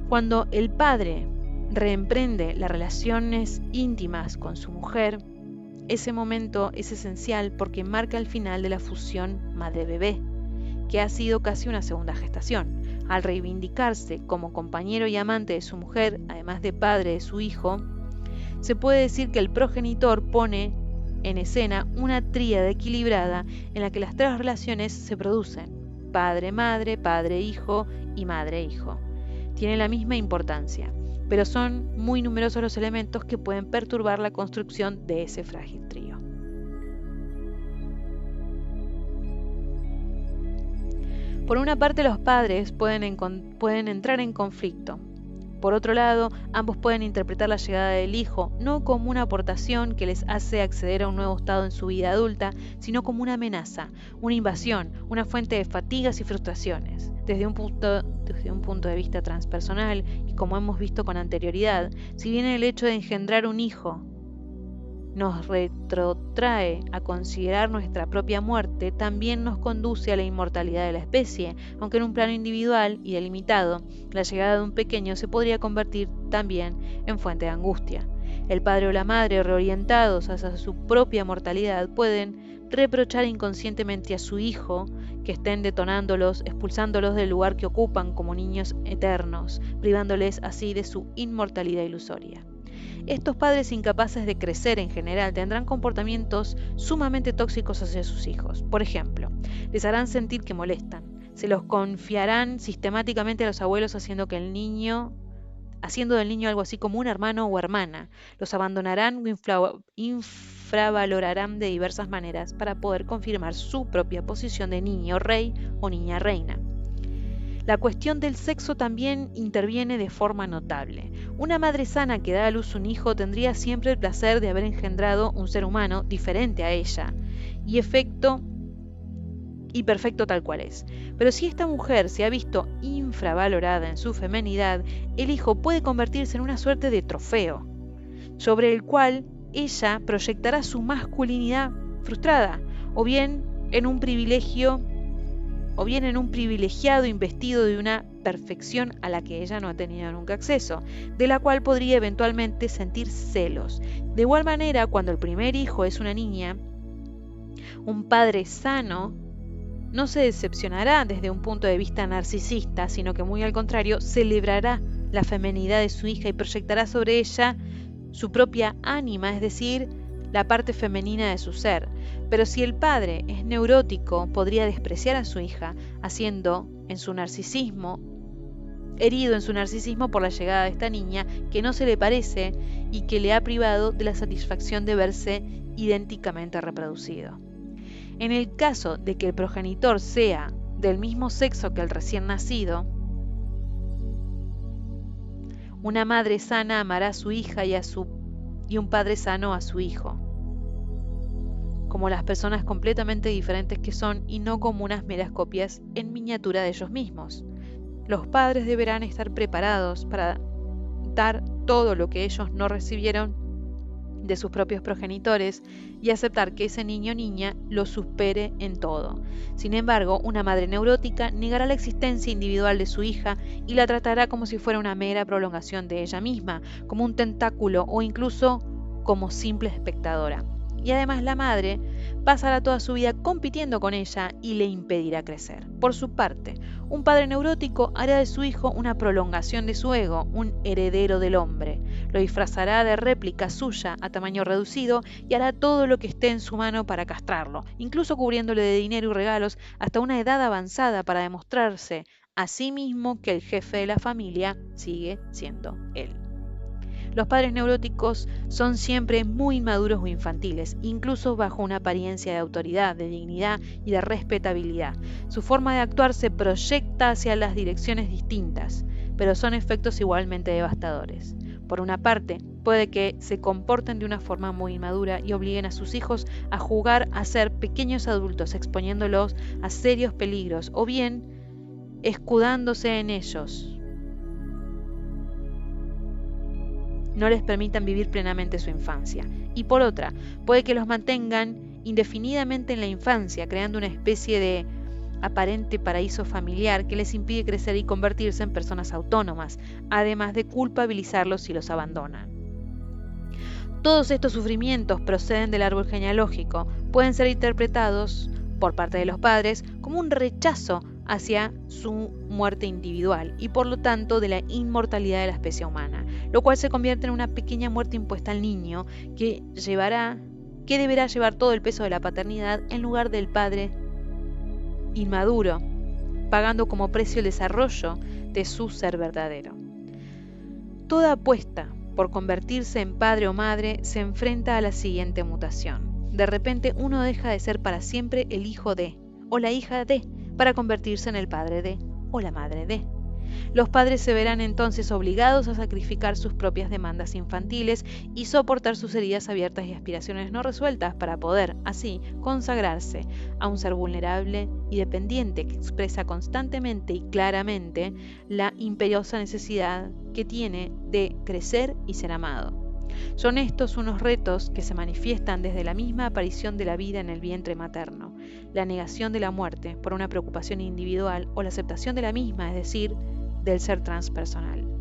Cuando el padre reemprende las relaciones íntimas con su mujer, ese momento es esencial porque marca el final de la fusión madre-bebé, que ha sido casi una segunda gestación. Al reivindicarse como compañero y amante de su mujer, además de padre de su hijo, se puede decir que el progenitor pone en escena una tríada equilibrada en la que las tres relaciones se producen: padre-madre, padre-hijo y madre-hijo. Tiene la misma importancia, pero son muy numerosos los elementos que pueden perturbar la construcción de ese frágil trío. Por una parte, los padres pueden entrar en conflicto. Por otro lado, ambos pueden interpretar la llegada del hijo no como una aportación que les hace acceder a un nuevo estado en su vida adulta, sino como una amenaza, una invasión, una fuente de fatigas y frustraciones. Desde un punto de vista transpersonal, y como hemos visto con anterioridad, si bien el hecho de engendrar un hijo nos retrotrae a considerar nuestra propia muerte, también nos conduce a la inmortalidad de la especie, aunque en un plano individual y delimitado, la llegada de un pequeño se podría convertir también en fuente de angustia. El padre o la madre, reorientados hacia su propia mortalidad, pueden reprochar inconscientemente a su hijo que estén detonándolos, expulsándolos del lugar que ocupan como niños eternos, privándoles así de su inmortalidad ilusoria. Estos padres incapaces de crecer en general tendrán comportamientos sumamente tóxicos hacia sus hijos. Por ejemplo, les harán sentir que molestan, se los confiarán sistemáticamente a los abuelos haciendo del niño algo así como un hermano o hermana, los abandonarán o infravalorarán de diversas maneras para poder confirmar su propia posición de niño rey o niña reina. La cuestión del sexo también interviene de forma notable. Una madre sana que da a luz un hijo tendría siempre el placer de haber engendrado un ser humano diferente a ella y perfecto tal cual es. Pero si esta mujer se ha visto infravalorada en su feminidad, el hijo puede convertirse en una suerte de trofeo, sobre el cual ella proyectará su masculinidad frustrada, o bien en un privilegiado investido de una perfección a la que ella no ha tenido nunca acceso, de la cual podría eventualmente sentir celos. De igual manera, cuando el primer hijo es una niña, un padre sano no se decepcionará desde un punto de vista narcisista, sino que muy al contrario, celebrará la feminidad de su hija y proyectará sobre ella su propia ánima, es decir, la parte femenina de su ser. Pero si el padre es neurótico, podría despreciar a su hija, herido en su narcisismo por la llegada de esta niña que no se le parece y que le ha privado de la satisfacción de verse idénticamente reproducido. En el caso de que el progenitor sea del mismo sexo que el recién nacido, una madre sana amará a su hija y un padre sano a su hijo, como las personas completamente diferentes que son y no como unas meras copias en miniatura de ellos mismos. Los padres deberán estar preparados para dar todo lo que ellos no recibieron de sus propios progenitores y aceptar que ese niño o niña lo supere en todo. Sin embargo, una madre neurótica negará la existencia individual de su hija y la tratará como si fuera una mera prolongación de ella misma, como un tentáculo o incluso como simple espectadora. Y además la madre pasará toda su vida compitiendo con ella y le impedirá crecer. Por su parte, un padre neurótico hará de su hijo una prolongación de su ego, un heredero del hombre. Lo disfrazará de réplica suya a tamaño reducido y hará todo lo que esté en su mano para castrarlo, incluso cubriéndole de dinero y regalos hasta una edad avanzada para demostrarse a sí mismo que el jefe de la familia sigue siendo él. Los padres neuróticos son siempre muy inmaduros o infantiles, incluso bajo una apariencia de autoridad, de dignidad y de respetabilidad. Su forma de actuar se proyecta hacia las direcciones distintas, pero son efectos igualmente devastadores. Por una parte, puede que se comporten de una forma muy inmadura y obliguen a sus hijos a jugar a ser pequeños adultos, exponiéndolos a serios peligros, o bien escudándose en ellos. No les permitan vivir plenamente su infancia. Y por otra, puede que los mantengan indefinidamente en la infancia, creando una especie de aparente paraíso familiar que les impide crecer y convertirse en personas autónomas, además de culpabilizarlos si los abandonan. Todos estos sufrimientos proceden del árbol genealógico, pueden ser interpretados por parte de los padres como un rechazo hacia su muerte individual y por lo tanto de la inmortalidad de la especie humana, lo cual se convierte en una pequeña muerte impuesta al niño que deberá llevar todo el peso de la paternidad en lugar del padre inmaduro, pagando como precio el desarrollo de su ser verdadero. Toda apuesta por convertirse en padre o madre se enfrenta a la siguiente mutación. De repente uno deja de ser para siempre el hijo de o la hija de para convertirse en el padre de o la madre de. Los padres se verán entonces obligados a sacrificar sus propias demandas infantiles y soportar sus heridas abiertas y aspiraciones no resueltas para poder, así, consagrarse a un ser vulnerable y dependiente que expresa constantemente y claramente la imperiosa necesidad que tiene de crecer y ser amado. Son estos unos retos que se manifiestan desde la misma aparición de la vida en el vientre materno, la negación de la muerte por una preocupación individual o la aceptación de la misma, es decir, del ser transpersonal.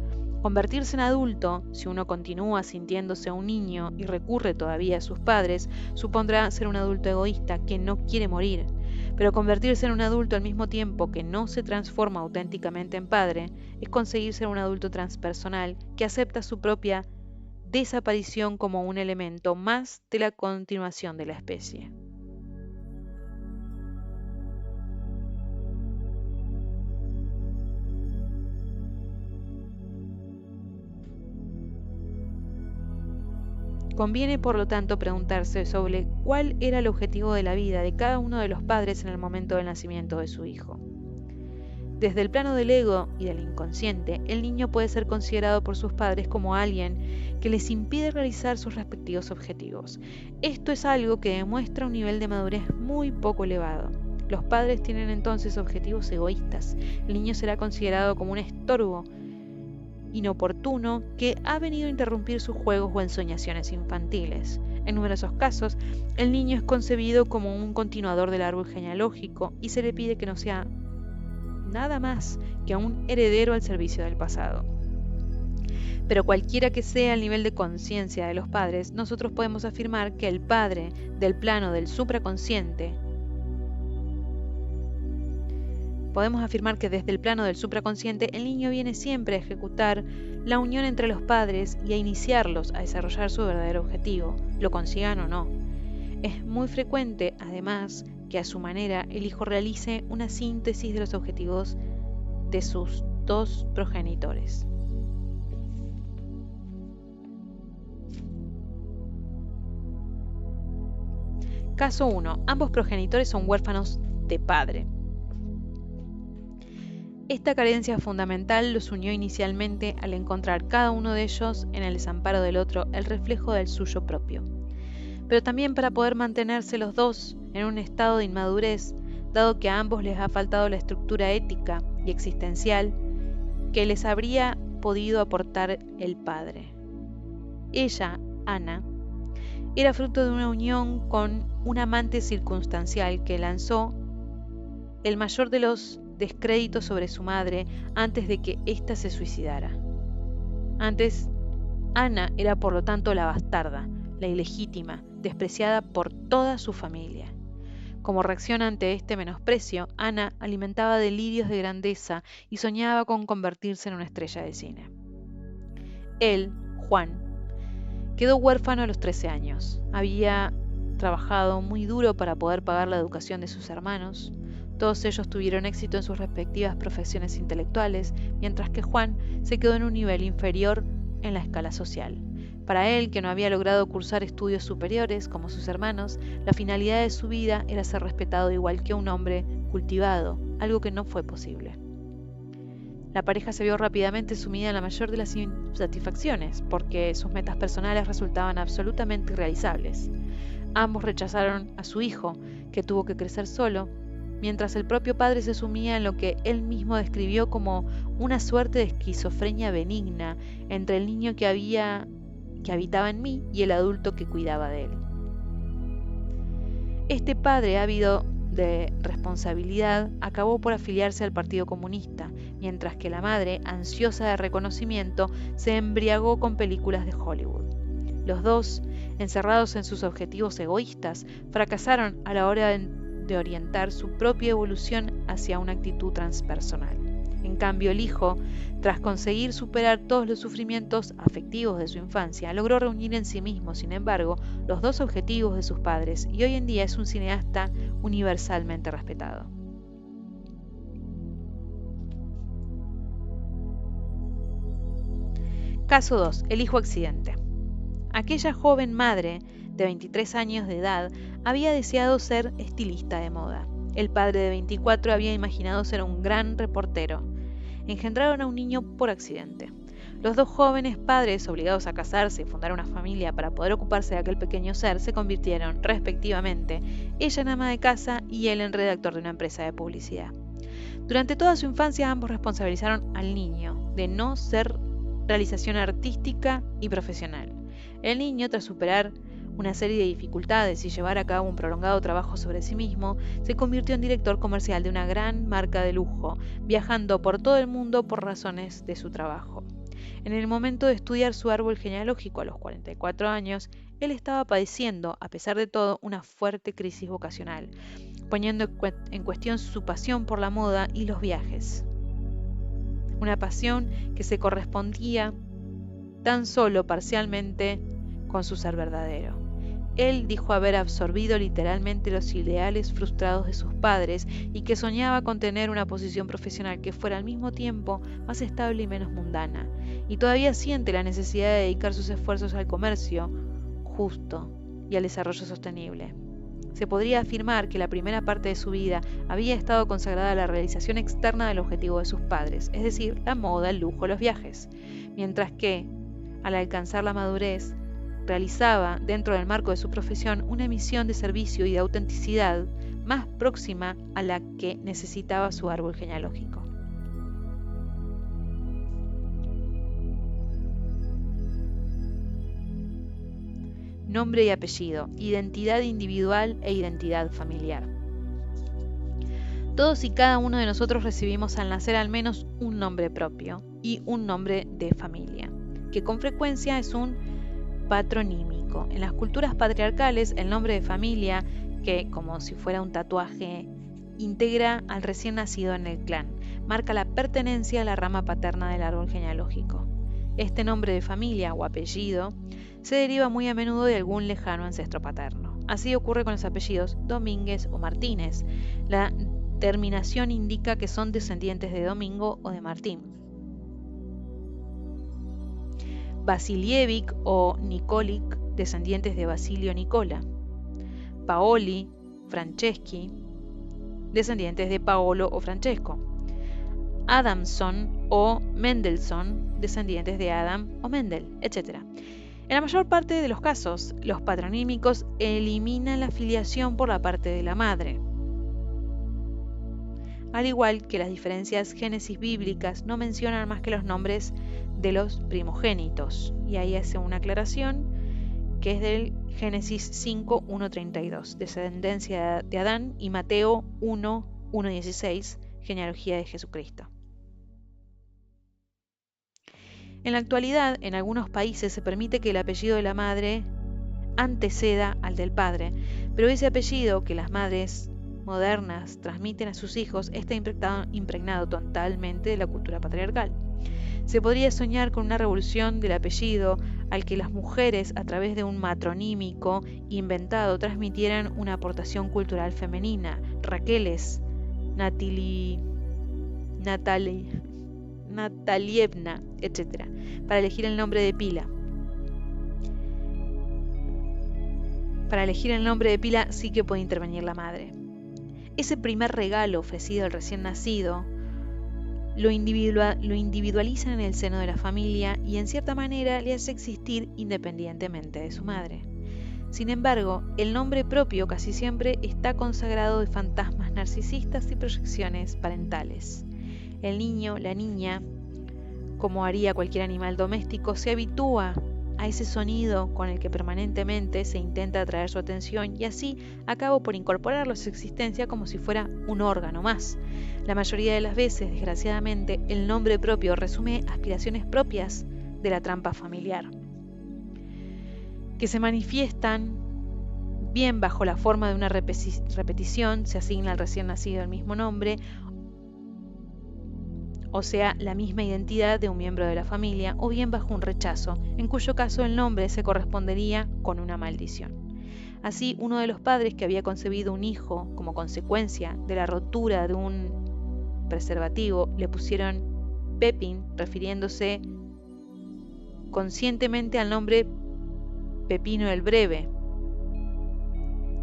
Convertirse en adulto, si uno continúa sintiéndose un niño y recurre todavía a sus padres, supondrá ser un adulto egoísta que no quiere morir. Pero convertirse en un adulto al mismo tiempo que no se transforma auténticamente en padre, es conseguir ser un adulto transpersonal que acepta su propia desaparición como un elemento más de la continuación de la especie. Conviene, por lo tanto, preguntarse sobre cuál era el objetivo de la vida de cada uno de los padres en el momento del nacimiento de su hijo. Desde el plano del ego y del inconsciente, el niño puede ser considerado por sus padres como alguien que les impide realizar sus respectivos objetivos. Esto es algo que demuestra un nivel de madurez muy poco elevado. Los padres tienen entonces objetivos egoístas. El niño será considerado como un estorbo inoportuno que ha venido a interrumpir sus juegos o ensoñaciones infantiles. En numerosos casos, el niño es concebido como un continuador del árbol genealógico y se le pide que no sea nada más que un heredero al servicio del pasado. Pero cualquiera que sea el nivel de conciencia de los padres, nosotros podemos afirmar que el padre del plano del supraconsciente, podemos afirmar que desde el plano del supraconsciente el niño viene siempre a ejecutar la unión entre los padres y a iniciarlos a desarrollar su verdadero objetivo, lo consigan o no. Es muy frecuente, además, que a su manera el hijo realice una síntesis de los objetivos de sus dos progenitores. Caso 1. Ambos progenitores son huérfanos de padre. Esta carencia fundamental los unió inicialmente al encontrar cada uno de ellos en el desamparo del otro el reflejo del suyo propio. Pero también para poder mantenerse los dos en un estado de inmadurez, dado que a ambos les ha faltado la estructura ética y existencial que les habría podido aportar el padre. Ella, Ana, era fruto de una unión con un amante circunstancial que lanzó el mayor de los descréditos sobre su madre antes de que ésta se suicidara. Ana era por lo tanto la bastarda, la ilegítima, despreciada por toda su familia. Como reacción ante este menosprecio, Ana alimentaba delirios de grandeza y soñaba con convertirse en una estrella de cine. Él, Juan, quedó huérfano a los 13 años. Había trabajado muy duro para poder pagar la educación de sus hermanos. Todos ellos tuvieron éxito en sus respectivas profesiones intelectuales, mientras que Juan se quedó en un nivel inferior en la escala social. Para él, que no había logrado cursar estudios superiores como sus hermanos, la finalidad de su vida era ser respetado igual que un hombre cultivado, algo que no fue posible. La pareja se vio rápidamente sumida en la mayor de las insatisfacciones, porque sus metas personales resultaban absolutamente irrealizables. Ambos rechazaron a su hijo, que tuvo que crecer solo, mientras el propio padre se sumía en lo que él mismo describió como una suerte de esquizofrenia benigna entre el niño que habitaba en mí y el adulto que cuidaba de él. Este padre ávido de responsabilidad acabó por afiliarse al Partido Comunista, mientras que la madre, ansiosa de reconocimiento, se embriagó con películas de Hollywood. Los dos, encerrados en sus objetivos egoístas, fracasaron a la hora de orientar su propia evolución hacia una actitud transpersonal. En cambio, el hijo, tras conseguir superar todos los sufrimientos afectivos de su infancia, logró reunir en sí mismo, sin embargo, los dos objetivos de sus padres y hoy en día es un cineasta universalmente respetado. Caso 2. El hijo accidente. Aquella joven madre de 23 años de edad había deseado ser estilista de moda. El padre de 24 había imaginado ser un gran reportero. Engendraron a un niño por accidente. Los dos jóvenes padres, obligados a casarse y fundar una familia para poder ocuparse de aquel pequeño ser, se convirtieron, respectivamente, ella en ama de casa y él en redactor de una empresa de publicidad. Durante toda su infancia ambos responsabilizaron al niño de no ser realización artística y profesional. El niño, tras superar una serie de dificultades y llevar a cabo un prolongado trabajo sobre sí mismo, se convirtió en director comercial de una gran marca de lujo, viajando por todo el mundo por razones de su trabajo. En el momento de estudiar su árbol genealógico a los 44 años, él estaba padeciendo, a pesar de todo, una fuerte crisis vocacional, poniendo en cuestión su pasión por la moda y los viajes. Una pasión que se correspondía tan solo parcialmente con su ser verdadero. Él dijo haber absorbido literalmente los ideales frustrados de sus padres y que soñaba con tener una posición profesional que fuera al mismo tiempo más estable y menos mundana, y todavía siente la necesidad de dedicar sus esfuerzos al comercio justo y al desarrollo sostenible. Se podría afirmar que la primera parte de su vida había estado consagrada a la realización externa del objetivo de sus padres, es decir, la moda, el lujo, los viajes, mientras que, al alcanzar la madurez, realizaba, dentro del marco de su profesión, una misión de servicio y de autenticidad más próxima a la que necesitaba su árbol genealógico. Nombre y apellido, identidad individual e identidad familiar. Todos y cada uno de nosotros recibimos al nacer al menos un nombre propio y un nombre de familia, que con frecuencia es un patronímico. En las culturas patriarcales, el nombre de familia, que como si fuera un tatuaje, integra al recién nacido en el clan, marca la pertenencia a la rama paterna del árbol genealógico. Este nombre de familia o apellido se deriva muy a menudo de algún lejano ancestro paterno. Así ocurre con los apellidos Domínguez o Martínez. La terminación indica que son descendientes de Domingo o de Martín. Vasilievich o Nikolic, descendientes de Basilio Nicola. Paoli, Franceschi, descendientes de Paolo o Francesco. Adamson o Mendelssohn, descendientes de Adam o Mendel, etc. En la mayor parte de los casos, los patronímicos eliminan la filiación por la parte de la madre. Al igual que las diferencias génesis bíblicas no mencionan más que los nombres de los primogénitos. Y ahí hace una aclaración que es del Génesis 5, 1:32, descendencia de Adán, y Mateo 1, 1:16, genealogía de Jesucristo. En la actualidad, en algunos países se permite que el apellido de la madre anteceda al del padre, pero ese apellido que las madres modernas transmiten a sus hijos está impregnado totalmente de la cultura patriarcal. Se podría soñar con una revolución del apellido al que las mujeres, a través de un matronímico inventado, transmitieran una aportación cultural femenina, Raqueles, Natalievna, etc., para elegir el nombre de pila. Para elegir el nombre de pila sí que puede intervenir la madre. Ese primer regalo ofrecido al recién nacido lo individualiza en el seno de la familia y en cierta manera le hace existir independientemente de su madre. Sin embargo, el nombre propio casi siempre está consagrado de fantasmas narcisistas y proyecciones parentales. El niño, la niña, como haría cualquier animal doméstico, se habitúa a ese sonido con el que permanentemente se intenta atraer su atención y así acaba por incorporarlo a su existencia como si fuera un órgano más. La mayoría de las veces, desgraciadamente, el nombre propio resume aspiraciones propias de la trampa familiar, que se manifiestan bien bajo la forma de una repetición, se asigna al recién nacido el mismo nombre, o sea, la misma identidad de un miembro de la familia, o bien bajo un rechazo, en cuyo caso el nombre se correspondería con una maldición. Así, uno de los padres que había concebido un hijo como consecuencia de la rotura de un preservativo le pusieron Pepín, refiriéndose conscientemente al nombre Pepino el Breve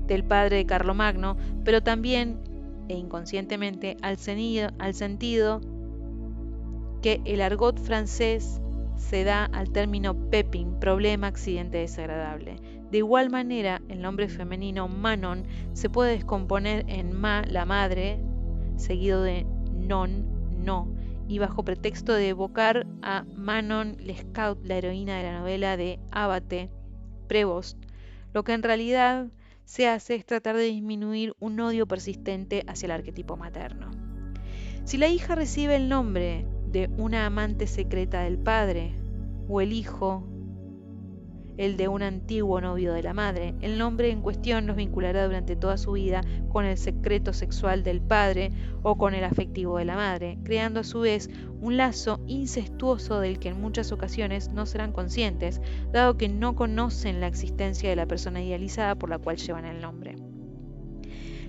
del padre de Carlomagno, pero también e inconscientemente al sentido que el argot francés se da al término pépin, problema, accidente desagradable. De igual manera, el nombre femenino Manon se puede descomponer en ma, la madre, seguido de non, no, y bajo pretexto de evocar a Manon Lescaut, la heroína de la novela de Abate, Prevost, lo que en realidad se hace es tratar de disminuir un odio persistente hacia el arquetipo materno. Si la hija recibe el nombre de una amante secreta del padre, o el hijo el de un antiguo novio de la madre, el nombre en cuestión los vinculará durante toda su vida con el secreto sexual del padre o con el afectivo de la madre, creando a su vez un lazo incestuoso del que en muchas ocasiones no serán conscientes, dado que no conocen la existencia de la persona idealizada por la cual llevan el nombre.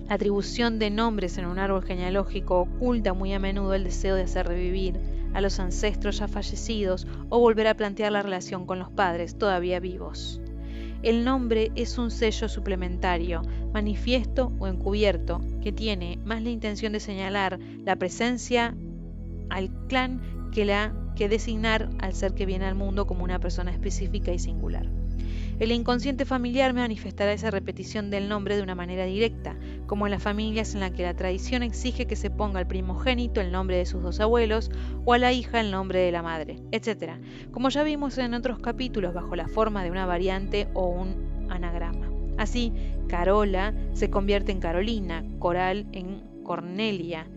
La atribución de nombres en un árbol genealógico oculta muy a menudo el deseo de hacer revivir a los ancestros ya fallecidos o volver a plantear la relación con los padres todavía vivos. El nombre es un sello suplementario, manifiesto o encubierto, que tiene más la intención de señalar la presencia al clan que designar al ser que viene al mundo como una persona específica y singular. El inconsciente familiar manifestará esa repetición del nombre de una manera directa, como en las familias en las que la tradición exige que se ponga al primogénito el nombre de sus dos abuelos o a la hija el nombre de la madre, etc., como ya vimos en otros capítulos bajo la forma de una variante o un anagrama. Así, Carola se convierte en Carolina, Coral en Cornelia,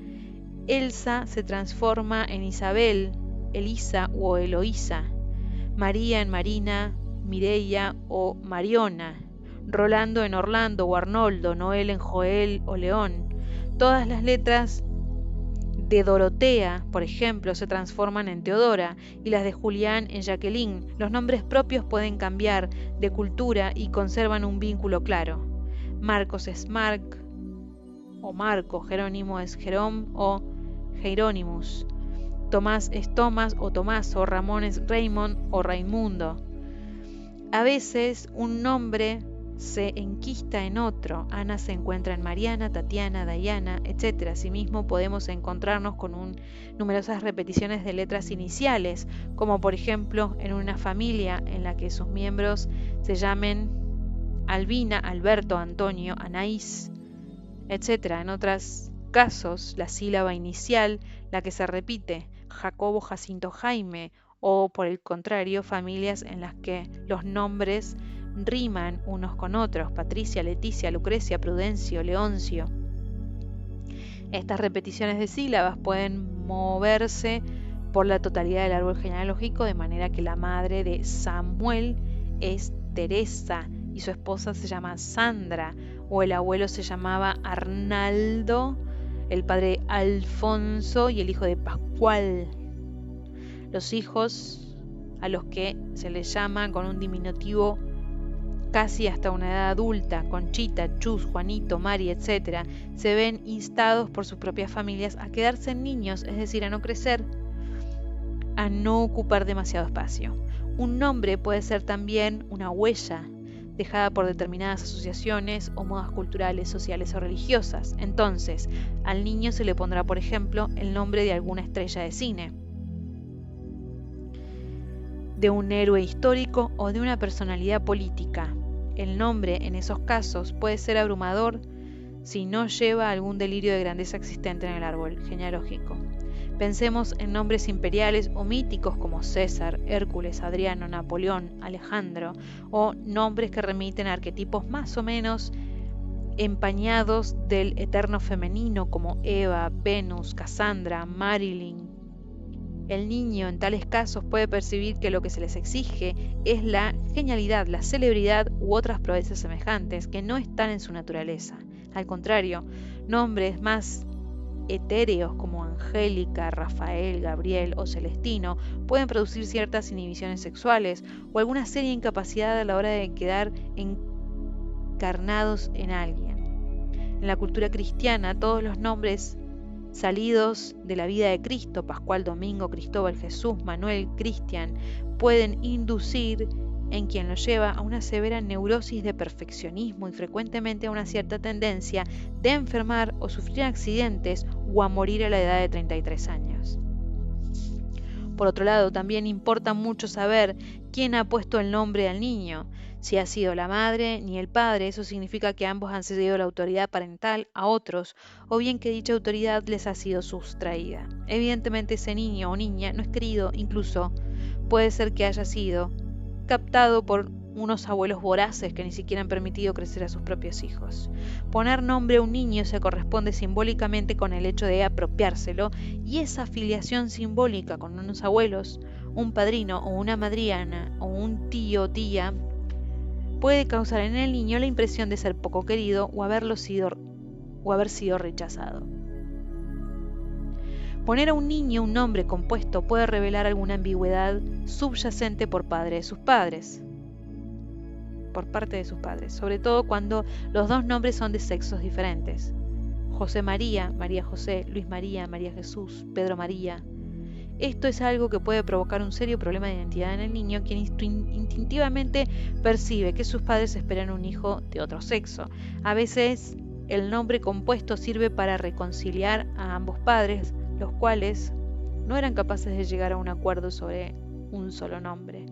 Elsa se transforma en Isabel, Elisa o Eloísa, María en Marina, Mireia o Mariona, Rolando en Orlando o Arnoldo, Noel en Joel o León. Todas las letras de Dorotea, por ejemplo, se transforman en Teodora y las de Julián en Jacqueline. Los nombres propios pueden cambiar de cultura y conservan un vínculo claro. Marcos es Marc o Marco, Jerónimo es Jerón o Jerónimus, Tomás es Tomás o Tomaso, Ramón es Raymond o Raimundo. A veces un nombre se enquista en otro. Ana se encuentra en Mariana, Tatiana, Diana, etc. Asimismo, podemos encontrarnos con numerosas repeticiones de letras iniciales, como por ejemplo en una familia en la que sus miembros se llamen Albina, Alberto, Antonio, Anaís, etc. En otros casos, la sílaba inicial, la que se repite, Jacobo, Jacinto, Jaime, o por el contrario, familias en las que los nombres riman unos con otros, Patricia, Leticia, Lucrecia, Prudencio, Leoncio. Estas repeticiones de sílabas pueden moverse por la totalidad del árbol genealógico, de manera que la madre de Samuel es Teresa y su esposa se llama Sandra, o el abuelo se llamaba Arnaldo, el padre Alfonso y el hijo de Pascual. Los hijos a los que se les llama con un diminutivo casi hasta una edad adulta, Conchita, Chus, Juanito, Mari, etc., se ven instados por sus propias familias a quedarse niños, es decir, a no crecer, a no ocupar demasiado espacio. Un nombre puede ser también una huella dejada por determinadas asociaciones o modas culturales, sociales o religiosas. Entonces, al niño se le pondrá, por ejemplo, el nombre de alguna estrella de cine, de un héroe histórico o de una personalidad política. El nombre en esos casos puede ser abrumador si no lleva algún delirio de grandeza existente en el árbol genealógico. Pensemos en nombres imperiales o míticos como César, Hércules, Adriano, Napoleón, Alejandro, o nombres que remiten a arquetipos más o menos empañados del eterno femenino como Eva, Venus, Cassandra, Marilyn. El niño en tales casos puede percibir que lo que se les exige es la genialidad, la celebridad u otras proezas semejantes que no están en su naturaleza. Al contrario, nombres más etéreos como Angélica, Rafael, Gabriel o Celestino pueden producir ciertas inhibiciones sexuales o alguna seria incapacidad a la hora de quedar encarnados en alguien. En la cultura cristiana, todos los nombres salidos de la vida de Cristo, Pascual, Domingo, Cristóbal, Jesús, Manuel, Cristian, pueden inducir en quien lo lleva a una severa neurosis de perfeccionismo y frecuentemente a una cierta tendencia de enfermar o sufrir accidentes o a morir a la edad de 33 años. Por otro lado, también importa mucho saber quién ha puesto el nombre al niño. Si ha sido la madre ni el padre, eso significa que ambos han cedido la autoridad parental a otros, o bien que dicha autoridad les ha sido sustraída. Evidentemente ese niño o niña no es querido, incluso puede ser que haya sido captado por unos abuelos voraces que ni siquiera han permitido crecer a sus propios hijos. Poner nombre a un niño se corresponde simbólicamente con el hecho de apropiárselo, y esa filiación simbólica con unos abuelos, un padrino o una madrina o un tío o tía puede causar en el niño la impresión de ser poco querido o haber sido rechazado. Poner a un niño un nombre compuesto puede revelar alguna ambigüedad subyacente por parte de sus padres, sobre todo cuando los dos nombres son de sexos diferentes. José María, María José, Luis María, María Jesús, Pedro María. Esto es algo que puede provocar un serio problema de identidad en el niño, quien instintivamente percibe que sus padres esperan un hijo de otro sexo. A veces el nombre compuesto sirve para reconciliar a ambos padres, los cuales no eran capaces de llegar a un acuerdo sobre un solo nombre.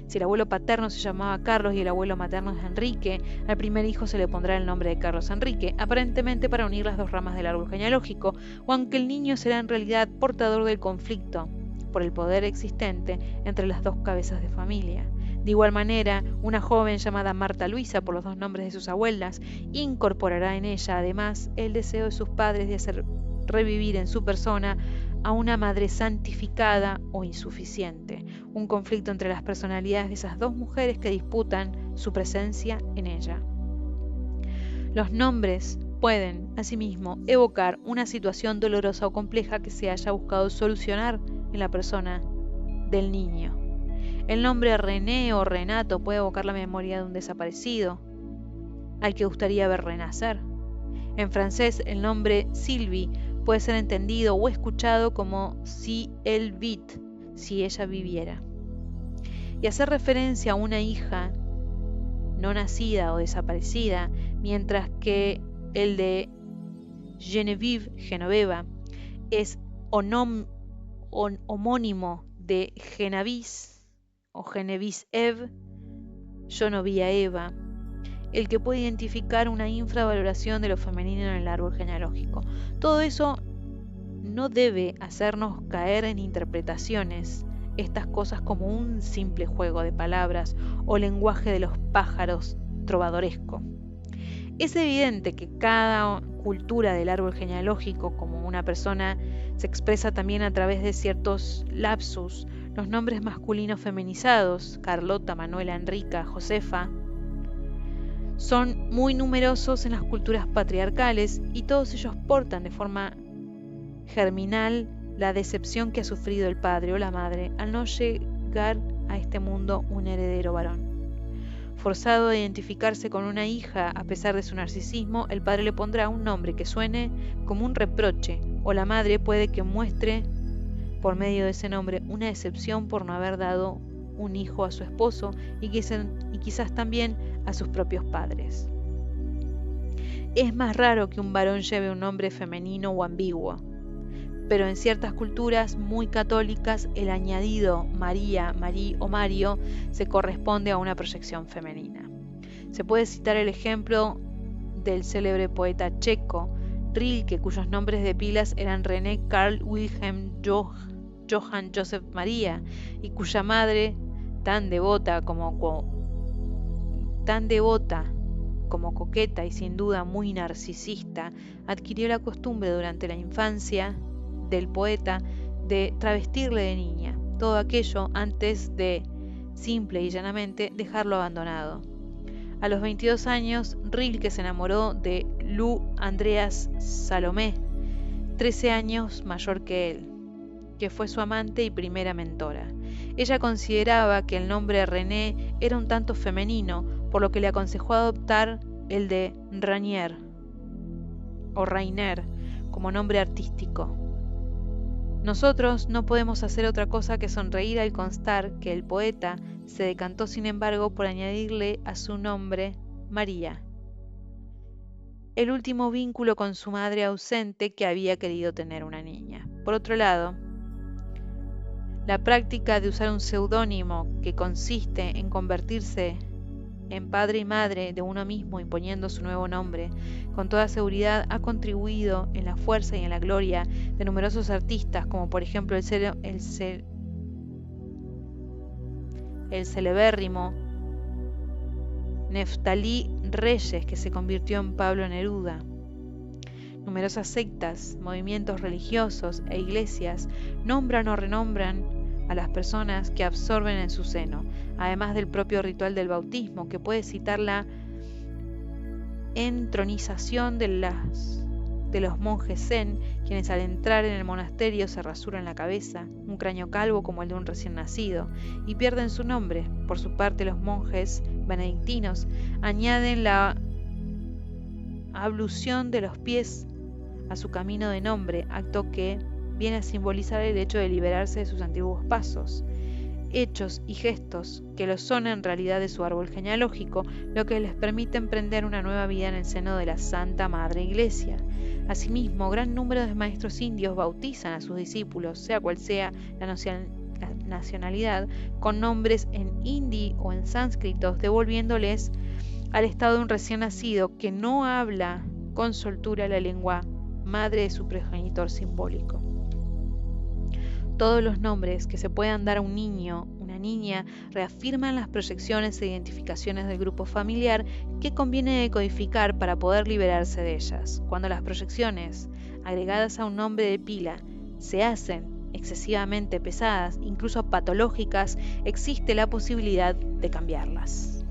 Si el abuelo paterno se llamaba Carlos y el abuelo materno es Enrique, al primer hijo se le pondrá el nombre de Carlos Enrique, aparentemente para unir las dos ramas del árbol genealógico, o aunque el niño será en realidad portador del conflicto por el poder existente entre las dos cabezas de familia. De igual manera, una joven llamada Marta Luisa por los dos nombres de sus abuelas incorporará en ella además el deseo de sus padres de hacer revivir en su persona a una madre santificada o insuficiente, un conflicto entre las personalidades de esas dos mujeres que disputan su presencia en ella. Los nombres pueden, asimismo, evocar una situación dolorosa o compleja que se haya buscado solucionar en la persona del niño. El nombre René o Renato puede evocar la memoria de un desaparecido, al que gustaría ver renacer. En francés, el nombre Sylvie puede ser entendido o escuchado como si elle vit, si ella viviera. Y hacer referencia a una hija no nacida o desaparecida, mientras que el de Genevieve, Genoveva, es homónimo de Genevieve o Genevieve Eve, yo no vi a Eva, el que puede identificar una infravaloración de lo femenino en el árbol genealógico. Todo eso no debe hacernos caer en interpretaciones, estas cosas como un simple juego de palabras o lenguaje de los pájaros trovadoresco. Es evidente que cada cultura del árbol genealógico, como una persona, se expresa también a través de ciertos lapsus. Los nombres masculinos feminizados, Carlota, Manuela, Enrica, Josefa, son muy numerosos en las culturas patriarcales y todos ellos portan de forma germinal la decepción que ha sufrido el padre o la madre al no llegar a este mundo un heredero varón. Forzado a identificarse con una hija a pesar de su narcisismo, el padre le pondrá un nombre que suene como un reproche, o la madre puede que muestre por medio de ese nombre una decepción por no haber dado un hijo a su esposo y quizás también a sus propios padres. Es más raro que un varón lleve un nombre femenino o ambiguo, pero en ciertas culturas muy católicas el añadido María, Marí o Mario se corresponde a una proyección femenina. Se puede citar el ejemplo del célebre poeta checo Rilke, cuyos nombres de pilas eran René Karl Wilhelm Johann Joseph María, y cuya madre, tan devota como coqueta y sin duda muy narcisista, adquirió la costumbre durante la infancia del poeta de travestirle de niña, todo aquello antes de, simple y llanamente, dejarlo abandonado. A los 22 años, Rilke se enamoró de Lou Andreas Salomé, 13 años mayor que él, que fue su amante y primera mentora. Ella consideraba que el nombre René era un tanto femenino, por lo que le aconsejó adoptar el de Rainier o Rainer como nombre artístico. Nosotros no podemos hacer otra cosa que sonreír al constar que el poeta se decantó sin embargo por añadirle a su nombre María, el último vínculo con su madre ausente que había querido tener una niña. Por otro lado, la práctica de usar un seudónimo que consiste en convertirse en padre y madre de uno mismo imponiendo su nuevo nombre, con toda seguridad ha contribuido en la fuerza y en la gloria de numerosos artistas, como por ejemplo el celebérrimo Neftalí Reyes, que se convirtió en Pablo Neruda. Numerosas sectas, movimientos religiosos e iglesias nombran o renombran a las personas que absorben en su seno, además del propio ritual del bautismo, que puede citar la entronización de los monjes zen, quienes al entrar en el monasterio se rasuran la cabeza, un cráneo calvo como el de un recién nacido, y pierden su nombre. Por su parte, los monjes benedictinos añaden la ablución de los pies a su camino de nombre, acto que viene a simbolizar el hecho de liberarse de sus antiguos pasos, hechos y gestos que lo son en realidad de su árbol genealógico, lo que les permite emprender una nueva vida en el seno de la Santa Madre Iglesia. Asimismo, gran número de maestros indios bautizan a sus discípulos, sea cual sea la nacionalidad, con nombres en hindi o en sánscrito, devolviéndoles al estado de un recién nacido que no habla con soltura la lengua madre de su progenitor simbólico. Todos los nombres que se puedan dar a un niño, una niña, reafirman las proyecciones e identificaciones del grupo familiar que conviene decodificar para poder liberarse de ellas. Cuando las proyecciones, agregadas a un nombre de pila, se hacen excesivamente pesadas, incluso patológicas, existe la posibilidad de cambiarlas.